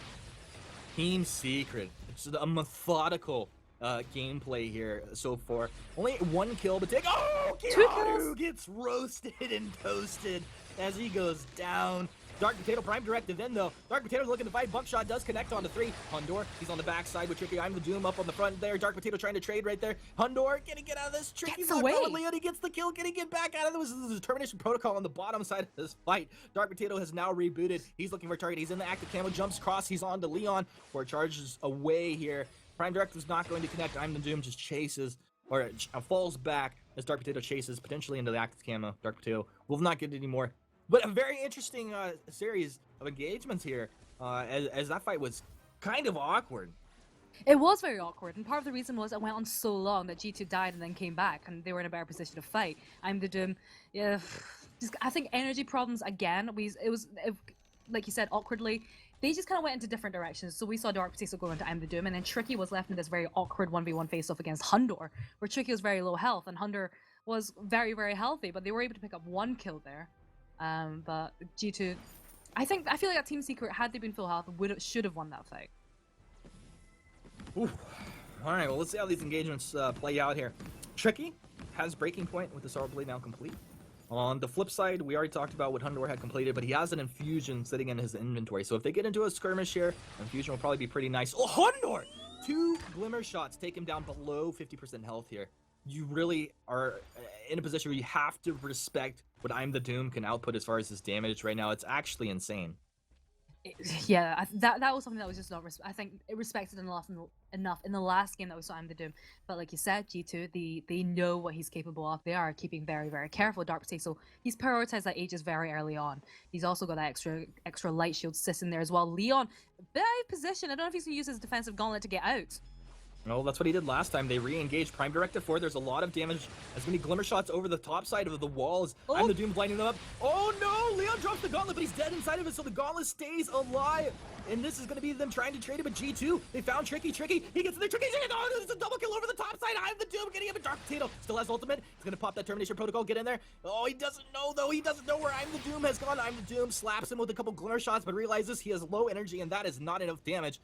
Team Secret. It's a methodical gameplay here so far. Only 1 kill, but take... Oh! Keanu gets roasted and toasted as he goes down. Dark Potato Prime Directive in, though. Dark Potato's looking to fight. Buckshot does connect onto 3. Hundor, he's on the backside with Tricky. I'm the Doom up on the front there. Dark Potato trying to trade right there. Hundor, can he get out of this? Tricky's away. Leon, he gets the kill. Can he get back out of this? This is a Termination Protocol on the bottom side of this fight. Dark Potato has now rebooted. He's looking for a target. He's in the active camo. Jumps across. He's on to Leon. Or charges away here. Prime Directive's not going to connect. I'm the Doom just chases. Or falls back as Dark Potato chases potentially into the active camo. Dark Potato will not get any more. But a very interesting series of engagements here, as that fight was kind of awkward. It was very awkward, and part of the reason was it went on so long that G2 died and then came back, and they were in a better position to fight. I'm the Doom. Yeah, I think energy problems again. Like you said, awkwardly. They just kind of went into different directions. So we saw Dark Potato go into I'm the Doom, and then Tricky was left in this very awkward 1v1 face-off against Hundor, where Tricky was very low health, and Hundor was very, very healthy, but they were able to pick up 1 kill there. But G2, I feel like that Team Secret, had they been full health, should have won that fight. Ooh. All right, well, let's see how these engagements play out here. Tricky has Breaking Point with the Solar Blade now complete. On the flip side, we already talked about what Hundor had completed, but he has an Infusion sitting in his inventory. So if they get into a skirmish here, Infusion will probably be pretty nice. Oh, Hundor! 2 Glimmer shots take him down below 50% health here. You really are in a position where you have to respect what I'm the Doom can output as far as his damage right now. It's actually insane. Yeah, that was something that was just not. I think it respected enough in the last game that we saw I'm the Doom. But like you said, G2, they know what he's capable of. They are keeping very, very careful. Dark Potato, he's prioritized that Aegis very early on. He's also got that extra light shield sitting there as well. Leon, bit out of position. I don't know if he's gonna use his defensive gauntlet to get out. No, that's what he did last time. They re-engaged Prime Directive 4. There's a lot of damage. As many Glimmer shots over the top side of the walls. Oh. I'm the Doom blinding them up. Oh no! Leon drops the gauntlet, but he's dead inside of it, so the gauntlet stays alive. And this is going to be them trying to trade him, but G2, they found Tricky. He gets in there. Tricky, oh, there's a double kill over the top side. I'm the Doom getting him a Dark Potato. Still has ultimate. He's going to pop that Termination Protocol, get in there. Oh, he doesn't know, though. He doesn't know where I'm the Doom has gone. I'm the Doom slaps him with a couple Glimmer shots, but realizes he has low energy, and that is not enough damage.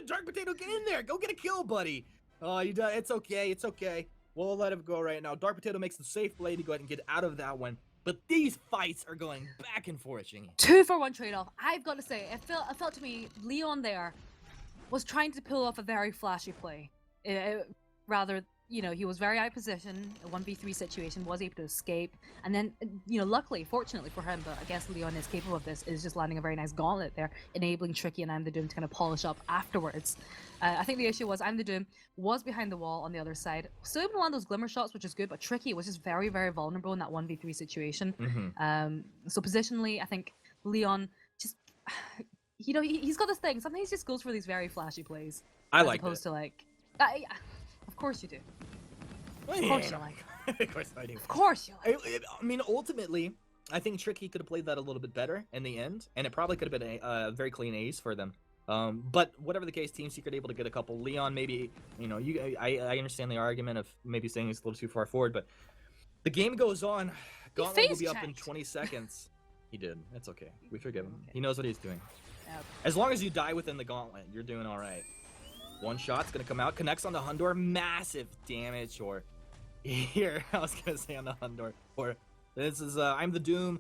Dark Potato, get in there. Go get a kill, buddy. Oh, you done. It's okay. It's okay. We'll let him go right now. Dark Potato makes the safe play to go ahead and get out of that one. But these fights are going back and forth, Shingy. 2-for-1 trade-off. I've got to say, it felt to me, Leon there was trying to pull off a very flashy play. Rather, he was very high position, a 1v3 situation, was able to escape. And then, luckily, fortunately for him, but I guess Leon is capable of this, is just landing a very nice gauntlet there, enabling Tricky and I'm the Doom to kind of polish up afterwards. I think the issue was I'm the Doom was behind the wall on the other side. Still able to land those Glimmer shots, which is good, but Tricky was just very, very vulnerable in that 1v3 situation. Mm-hmm. So positionally, I think Leon just, he's got this thing. Sometimes he just goes for these very flashy plays. I like it. As opposed to of course you do. Of course you like it. Of course I do. Of course you like I mean, ultimately, I think Tricky could have played that a little bit better in the end, and it probably could have been a very clean ace for them. But whatever the case, Team Secret able to get a couple. Leon, maybe, I understand the argument of maybe saying he's a little too far forward, but the game goes on. Gauntlet will be up in 20 seconds. He did. That's okay. We forgive him. He knows what he's doing. Yep. As long as you die within the gauntlet, you're doing all right. One shot's gonna come out, connects on the Hundor, massive damage. Or here, I was gonna say on the Hundor. Or this is I'm the Doom,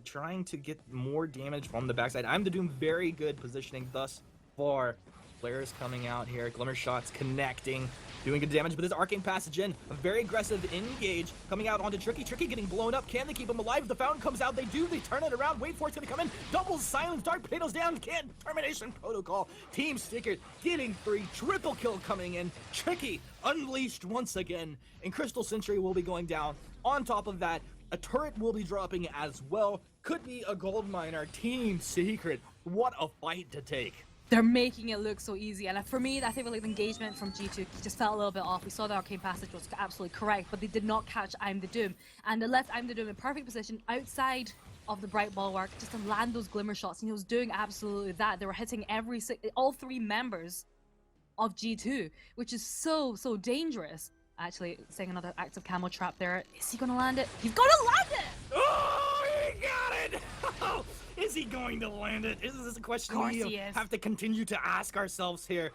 trying to get more damage from the backside. I'm the Doom, very good positioning thus far. Players coming out here, Glimmer shots connecting, doing good damage, but this Arcane Passage in, a very aggressive engage, coming out onto Tricky. Tricky getting blown up. Can they keep him alive? If the fountain comes out, they do. They turn it around. Wait for it's gonna come in. Double silence. Dark Potatoes down. Can't. Termination Protocol. Team Secret getting 3. Triple kill coming in. Tricky unleashed once again. And Crystal Sentry will be going down. On top of that, a turret will be dropping as well. Could be a gold miner. Team Secret. What a fight to take. They're making it look so easy, and for me, I think the engagement from G2 just felt a little bit off. We saw the Arcane Passage was absolutely correct, but they did not catch I'm the Doom, and they left I'm the Doom in perfect position outside of the bright bulwark just to land those Glimmer shots, and he was doing absolutely that. They were hitting all 3 members of G2, which is so dangerous. Actually, saying another active camo trap there. Is he gonna land it? He's gonna land it! Oh, he got it! Is he going to land it? Is this a question we have to continue to ask ourselves here?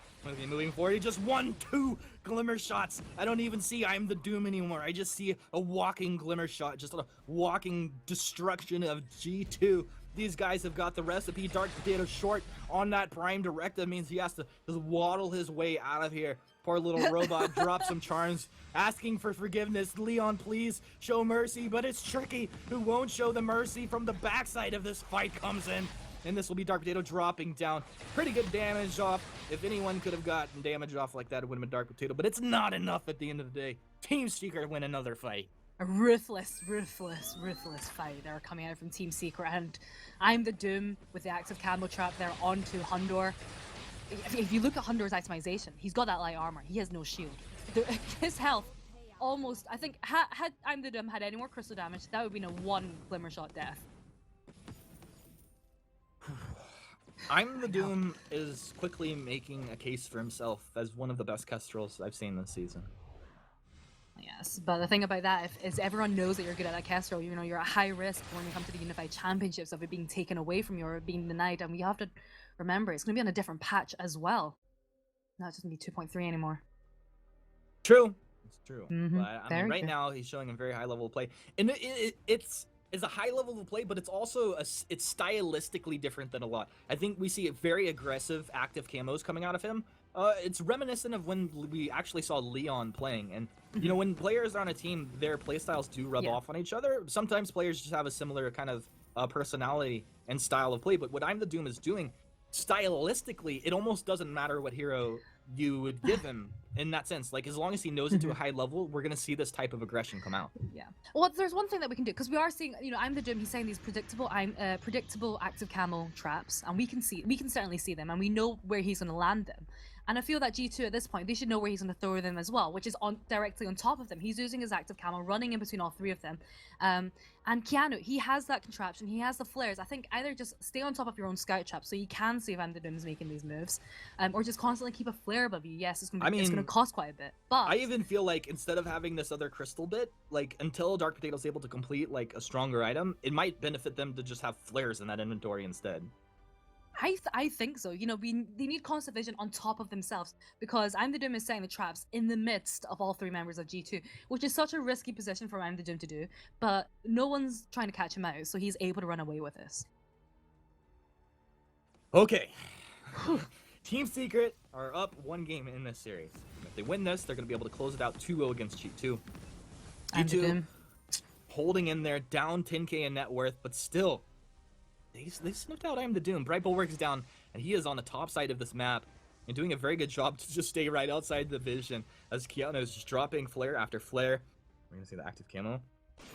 Moving forward, he just won 2 Glimmer shots. I don't even see I'm the Doom anymore. I just see a walking Glimmer shot, just a walking destruction of G2. These guys have got the recipe. Dark Potato short on that Prime Directive means he has to just waddle his way out of here. Poor little robot drops some charms, asking for forgiveness. Leon, please show mercy, but it's Tricky who won't show the mercy. From the backside of this fight comes in, and this will be Dark Potato dropping down. Pretty good damage off. If anyone could have gotten damage off like that, it would have been Dark Potato, but it's not enough at the end of the day. Team Secret win another fight. A ruthless fight there coming out from Team Secret, and I'm the Doom with the active camo trap there onto Hundor. if you look at Hunter's itemization, he's got that light armor. He has no shield. His health, almost. I think had I'm the Doom had any more crystal damage, that would have been a 1 glimmer shot death. I'm the Doom is quickly making a case for himself as one of the best Kestrels I've seen this season. Yes, but the thing about that is everyone knows that you're good at that Kestrel. You know, you're at high risk when you come to the Unified Championships of it being taken away from you or being denied, and we have to remember it's going to be on a different patch as well. Not just going to be 2.3 anymore. True. It's true. Mm-hmm. But I mean, right now he's showing a very high level of play, and it's a high level of play, but it's also it's stylistically different than a lot. I think we see very aggressive, active camos coming out of him. It's reminiscent of when we actually saw Leon playing, and you know, when players are on a team, their playstyles do rub off on each other. Sometimes players just have a similar kind of personality and style of play, but what I'm the Doom is doing, stylistically, it almost doesn't matter what hero you would give him in that sense. Like, as long as he knows it to a high level, we're gonna see this type of aggression come out. Yeah. Well, there's one thing that we can do, because we are seeing, you know, I'm the Doom. He's saying these predictable active camo traps, and we can certainly see them, and we know where he's gonna land them. And I feel that G2 at this point, they should know where he's going to throw them as well, which is directly on top of them. He's using his active camo, running in between all 3 of them. And Keanu, he has that contraption, he has the flares. I think either just stay on top of your own scout trap so you can see if Doom's making these moves, or just constantly keep a flare above you. Yes, it's going to cost quite a bit. But I even feel like instead of having this other crystal bit, like until Dark Potato's able to complete like a stronger item, it might benefit them to just have flares in that inventory instead. I think so. You know, they need constant vision on top of themselves, because I'm the Doom is setting the traps in the midst of all 3 members of G2, which is such a risky position for I'm the Doom to do, but no one's trying to catch him out, so he's able to run away with this. Okay. Team Secret are up 1 game in this series. If they win this, they're going to be able to close it out 2-0 against G2. G2 holding in there, down 10k in net worth, but still, they sniffed out I'm the Doom. Bright Bulwark's down, and he is on the top side of this map and doing a very good job to just stay right outside the vision as Keanu is just dropping flare after flare. We're going to see the active camo.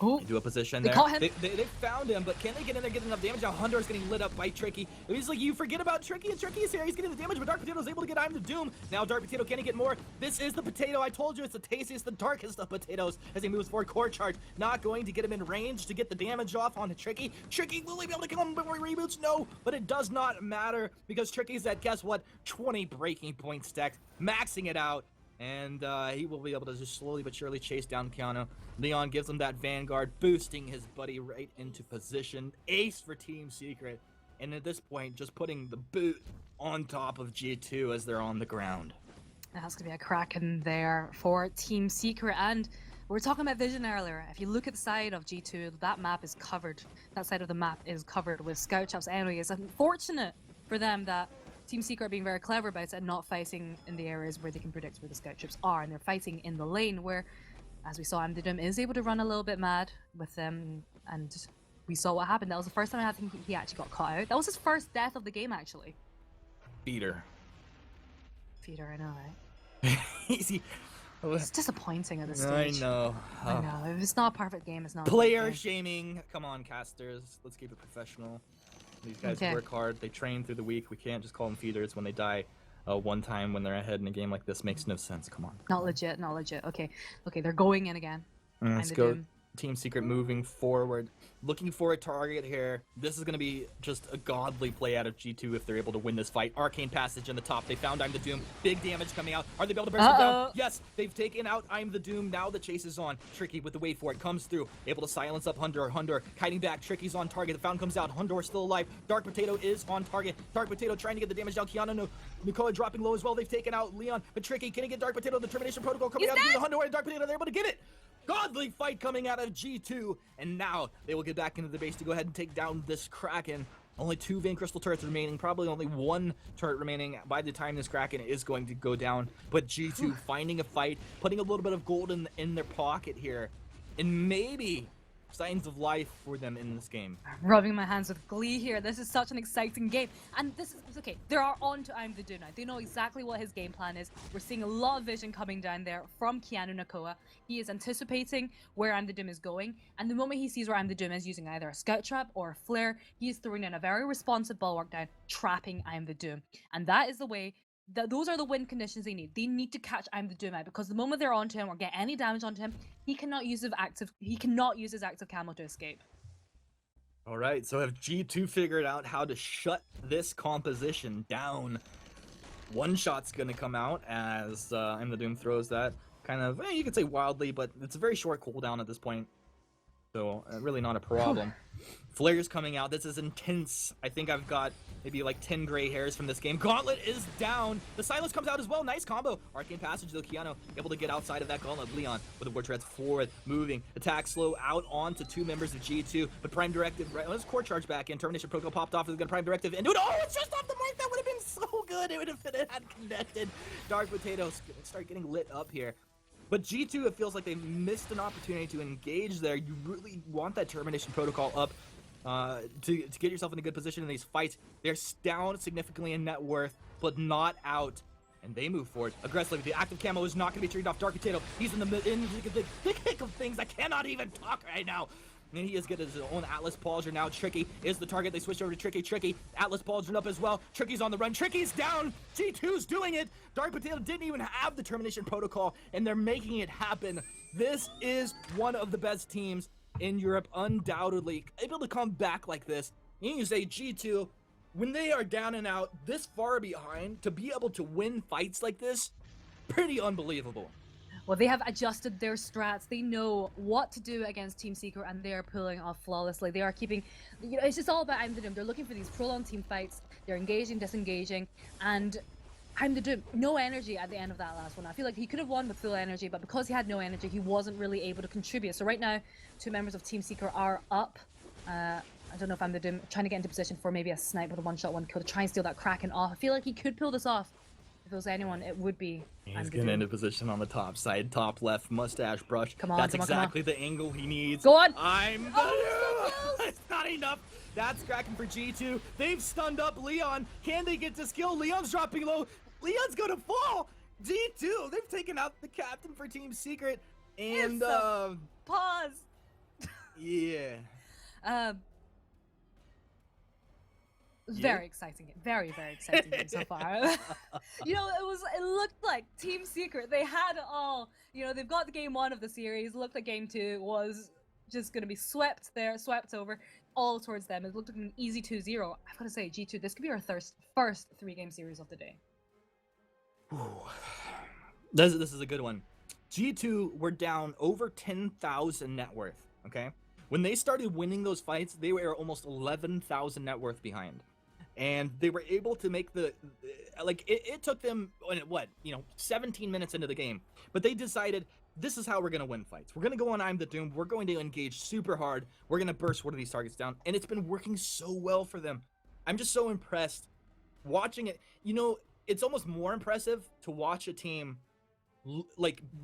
Oh, Do a position they there. caught him. They found him, but can they get in there, get enough damage? Now Hunter's getting lit up by Tricky. It's like you forget about Tricky, and Tricky is here. He's getting the damage, but Dark Potato's able to get I'm the Doom. Now Dark Potato, can he get more? This is the potato. I told you it's the tastiest, the darkest of potatoes as he moves forward. Core charge, not going to get him in range to get the damage off on Tricky. Tricky, will he be able to kill him before he reboots? No, but it does not matter because Tricky's at, guess what, 20 breaking points stacked, maxing it out. And he will be able to just slowly but surely chase down Keanu. Leon gives him that Vanguard, boosting his buddy right into position. Ace for Team Secret. And at this point, just putting the boot on top of G2 as they're on the ground. That's going to be a Kraken there for Team Secret. And we were talking about vision earlier. If you look at the side of G2, that map is covered. That side of the map is covered with scout traps anyway. It's unfortunate for them that Team Secret are being very clever about it and not fighting in the areas where they can predict where the scout ships are, and they're fighting in the lane where, as we saw, I'm the Doom is able to run a little bit mad with them, and we saw what happened. That was the first time I think he actually got caught out. That was his first death of the game, actually. Feeder, I know, right? Easy. It's disappointing at this stage. I know. I know. If it's not a perfect game, it's not Player a perfect game. shaming. Come on, casters. Let's keep it professional. These guys work hard. They train through the week. We can't just call them feeders when they die one time when they're ahead in a game like this. Makes no sense. Come on. Not legit. Okay, they're going in again. Let's go. Team Secret moving forward. Looking for a target here. This is going to be just a godly play out of G2 if they're able to win this fight. Arcane Passage in the top. They found I'm the Doom. Big damage coming out. Are they able to burst him down? Yes, they've taken out I'm the Doom. Now the chase is on. Tricky with the wait for it. Comes through. Able to silence up Hunter. Hunter kiting back. Tricky's on target. The Fountain comes out. Hunter still alive. Dark Potato is on target. Dark Potato trying to get the damage down. Keanu, Nicola dropping low as well. They've taken out Leon. But Tricky, can he get Dark Potato? The Termination Protocol coming out. The Hunter and Dark Potato, they're able to get it. Godly fight coming out of G2, and now they will get back into the base to go ahead and take down this Kraken. Only 2 Vein Crystal turrets remaining, probably only 1 turret remaining by the time this Kraken is going to go down. But G2 finding a fight, putting a little bit of gold in their pocket here, and maybe signs of life for them in this game. Rubbing my hands with glee here. This is such an exciting game. And this is okay. They are on to I'm the Doom now. They know exactly what his game plan is. We're seeing a lot of vision coming down there from Keanu Nakoa. He is anticipating where I'm the Doom is going. And the moment he sees where I'm the Doom is using either a scout trap or a flare, he is throwing in a very responsive bulwark down, trapping I'm the Doom. And that is the way. Those are the win conditions they need. They need to catch I'm the Doom out, because the moment they're onto him or get any damage onto him, he cannot use his active camo to escape. All right, so have G2 figured out how to shut this composition down? One shot's gonna come out as I'm the Doom throws that kind of, you could say wildly, but it's a very short cooldown at this point. So really not a problem. Flare's coming out. This is intense. I think I've got maybe like 10 gray hairs from this game. Gauntlet is down. The Silas comes out as well. Nice combo. Arcane Passage though. Keanu able to get outside of that Gauntlet. Leon with the War Treads forward, moving. Attack slow out onto two members of G2. But Prime Directive, right? Let's core charge back in. Termination Protocol popped off. It's gonna Prime Directive into it. Oh, it's just off the mark. That would have been so good. It would have it had connected. Dark Potatoes start getting lit up here. But G2, it feels like they missed an opportunity to engage there. You really want that Termination Protocol up to get yourself in a good position in these fights. They're down significantly in net worth, but not out. And they move forward aggressively. The active camo is not going to be traded off. Dark Potato, he's in the thick of things. I cannot even talk right now. And he is getting his own Atlas Pauldron now. Tricky is the target. They switch over to Tricky. Tricky, Atlas Pauldron up as well. Tricky's on the run. Tricky's down. G2's doing it. Dark Potato didn't even have the Termination Protocol, and they're making it happen. This is one of the best teams in Europe, undoubtedly. Able to come back like this. You say G2, when they are down and out this far behind, to be able to win fights like this, pretty unbelievable. Well, they have adjusted their strats. They know what to do against Team Secret, and they are pulling off flawlessly. They are keeping, it's just all about I'm the Doom. They're looking for these prolonged team fights. They're engaging, disengaging, and I'm the Doom. No energy at the end of that last one. I feel like he could have won with full energy, but because he had no energy, he wasn't really able to contribute. So right now, two members of Team Secret are up. I don't know if I'm the Doom, trying to get into position for maybe a snipe with a one-shot, one kill to try and steal that Kraken off. I feel like he could pull this off. If it was anyone, it would be. He's getting into position on the top side, top left, mustache brush. Come on, that's come on, exactly the angle he needs. Go on. I'm the It's not enough. That's cracking for G2. They've stunned up Leon. Can they get this kill? Leon's dropping low. Leon's gonna fall. G2, they've taken out the captain for Team Secret. And pause. Yeah. Very exciting game. Very, very exciting game so far. It looked like Team Secret, they had it all. They've got the game one of the series. Looked like game two was just going to be swept over, all towards them. It looked like an easy 2-0. I've got to say, G2, this could be our first 3-game series of the day. This is a good one. G2 were down over 10,000 net worth, okay? When they started winning those fights, they were almost 11,000 net worth behind. And they were able to make it took them, 17 minutes into the game. But they decided, this is how we're going to win fights. We're going to go on I'm the Doom. We're going to engage super hard. We're going to burst one of these targets down. And it's been working so well for them. I'm just so impressed watching it. It's almost more impressive to watch a team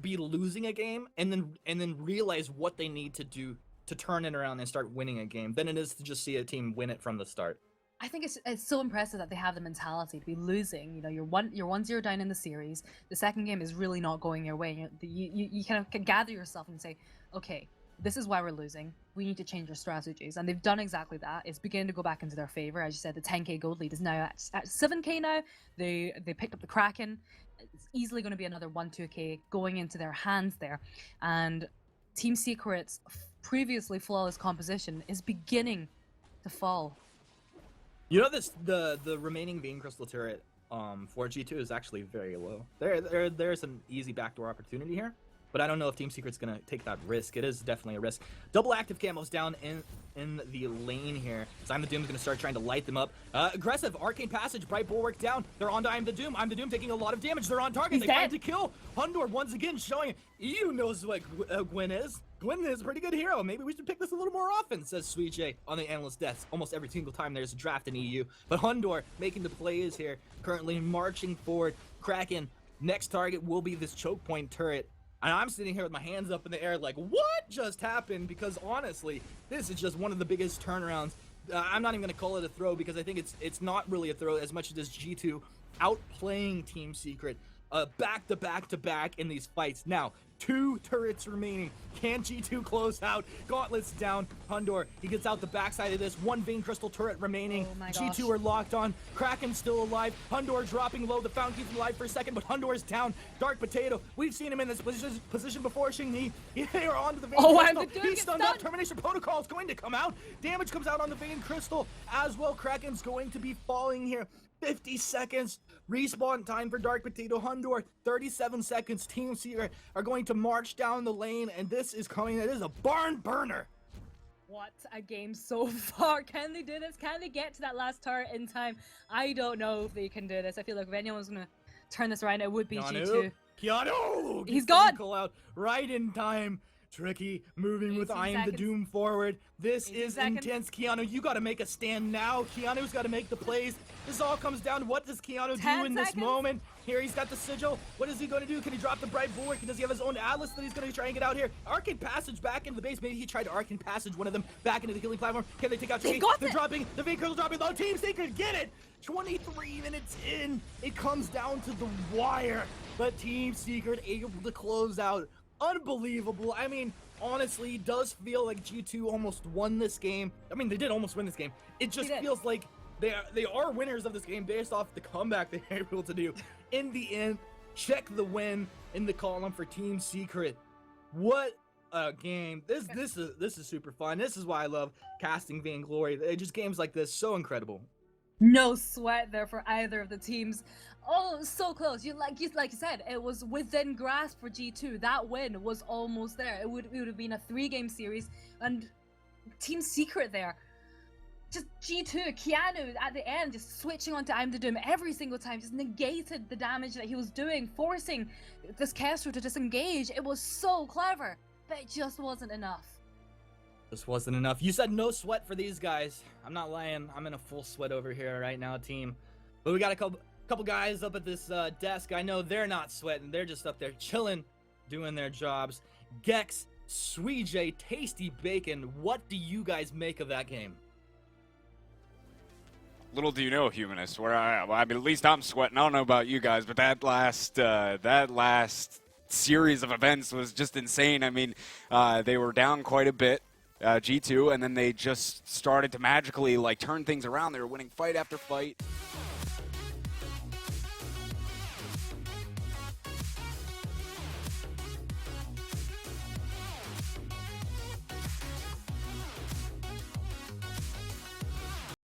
be losing a game and then realize what they need to do to turn it around and start winning a game than it is to just see a team win it from the start. I think it's so impressive that they have the mentality to be losing. You're 1-0 down in the series. The second game is really not going your way. You kind of can gather yourself and say, okay, this is why we're losing. We need to change our strategies. And they've done exactly that. It's beginning to go back into their favor. As you said, the 10k gold lead is now at 7k now. They picked up the Kraken. It's easily going to be another 1-2k going into their hands there. And Team Secret's previously flawless composition is beginning to fall. The remaining Beam Crystal turret for G2 is actually very low. There's an easy backdoor opportunity here, but I don't know if Team Secret's gonna take that risk. It is definitely a risk. Double active camos down in the lane here. So I'm the Doom's gonna start trying to light them up. Aggressive Arcane Passage, Bright Bulwark down. They're on to I'm the Doom. I'm the Doom taking a lot of damage. They're on target. They find to kill. Hundor once again showing EU knows what Gwen is. Gwen is a pretty good hero. Maybe we should pick this a little more often, says Sweet J on the analyst desk. Almost every single time there's a draft in EU. But Hundor making the plays here, currently marching forward. Kraken, next target will be this choke point turret. And I'm sitting here with my hands up in the air like, what just happened? Because honestly, this is just one of the biggest turnarounds. I'm not even going to call it a throw because I think it's not really a throw as much as this G2 outplaying Team Secret. Back to back to back in these fights. Now, 2 turrets remaining. Can G2 close out? Gauntlets down. Hundor, he gets out the backside of this. 1 Vein Crystal turret remaining. Oh my G2 gosh. are locked on. Kraken's still alive. Hundor dropping low. The Fountain keeps him alive for a second, but Hundor's down. Dark Potato, we've seen him in this position before. Xingyi, they are onto the Vein Oh, Crystal. and the dude He's gets stunned up. stunned. Termination Protocol is going to come out. Damage comes out on the Vein Crystal as well. Kraken's going to be falling here. 50 seconds respawn time for Dark Potato. Hundor, 37 seconds. Team Secret are going to march down the lane, and this is coming. It is a barn burner. What a game so far. Can they do this? Can they get to that last turret in time? I don't know if they can do this. I feel like if anyone was going to turn this around, it would be G2. Keanu! He's gets the gone! recall out right in time. Tricky moving with 18 I am the seconds. Doom forward. This 18 is seconds. intense. Keanu, you got to make a stand now. Keanu's got to make the plays. This all comes down to what does Keanu 10 do in this seconds. moment. Here he's got the sigil. What is he going to do? Can he drop the bright bulwark? Does he have his own Atlas that he's going to try and get out here? Arcane Passage back into the base. Maybe he tried to Arcane Passage one of them back into the healing platform. Can they take out They Tricky? got They're it. dropping. The Vainglory dropping low. Team Secret, get it! 23 minutes in. It comes down to the wire. But Team Secret able to close out. Unbelievable. I mean, honestly, it does feel like G2 almost won this game. I mean, they did almost win this game. It just They did. feels like they are winners of this game based off the comeback they were able to do. In the end, check the win in the column for Team Secret. What a game. This is super fun. This is why I love casting Vainglory. Just games like this, so incredible. No sweat there for either of the teams. Oh, so close. Like you said, it was within grasp for G2. That win was almost there. It would have been a 3-game series, and Team Secret there. Just G2, Keanu at the end, just switching onto I'm the Doom every single time, just negated the damage that he was doing, forcing this Kestrel to disengage. It was so clever, but it just wasn't enough. This wasn't enough. You said no sweat for these guys. I'm not lying. I'm in a full sweat over here right now, team. But we got a couple guys up at this desk. I know they're not sweating. They're just up there chilling, doing their jobs. Gex, Sweet J, Tasty Bacon. What do you guys make of that game? Little do you know, Humanist, I mean, at least I'm sweating. I don't know about you guys, but that last series of events was just insane. I mean, they were down quite a bit, G2, and then they just started to magically like turn things around. They were winning fight after fight.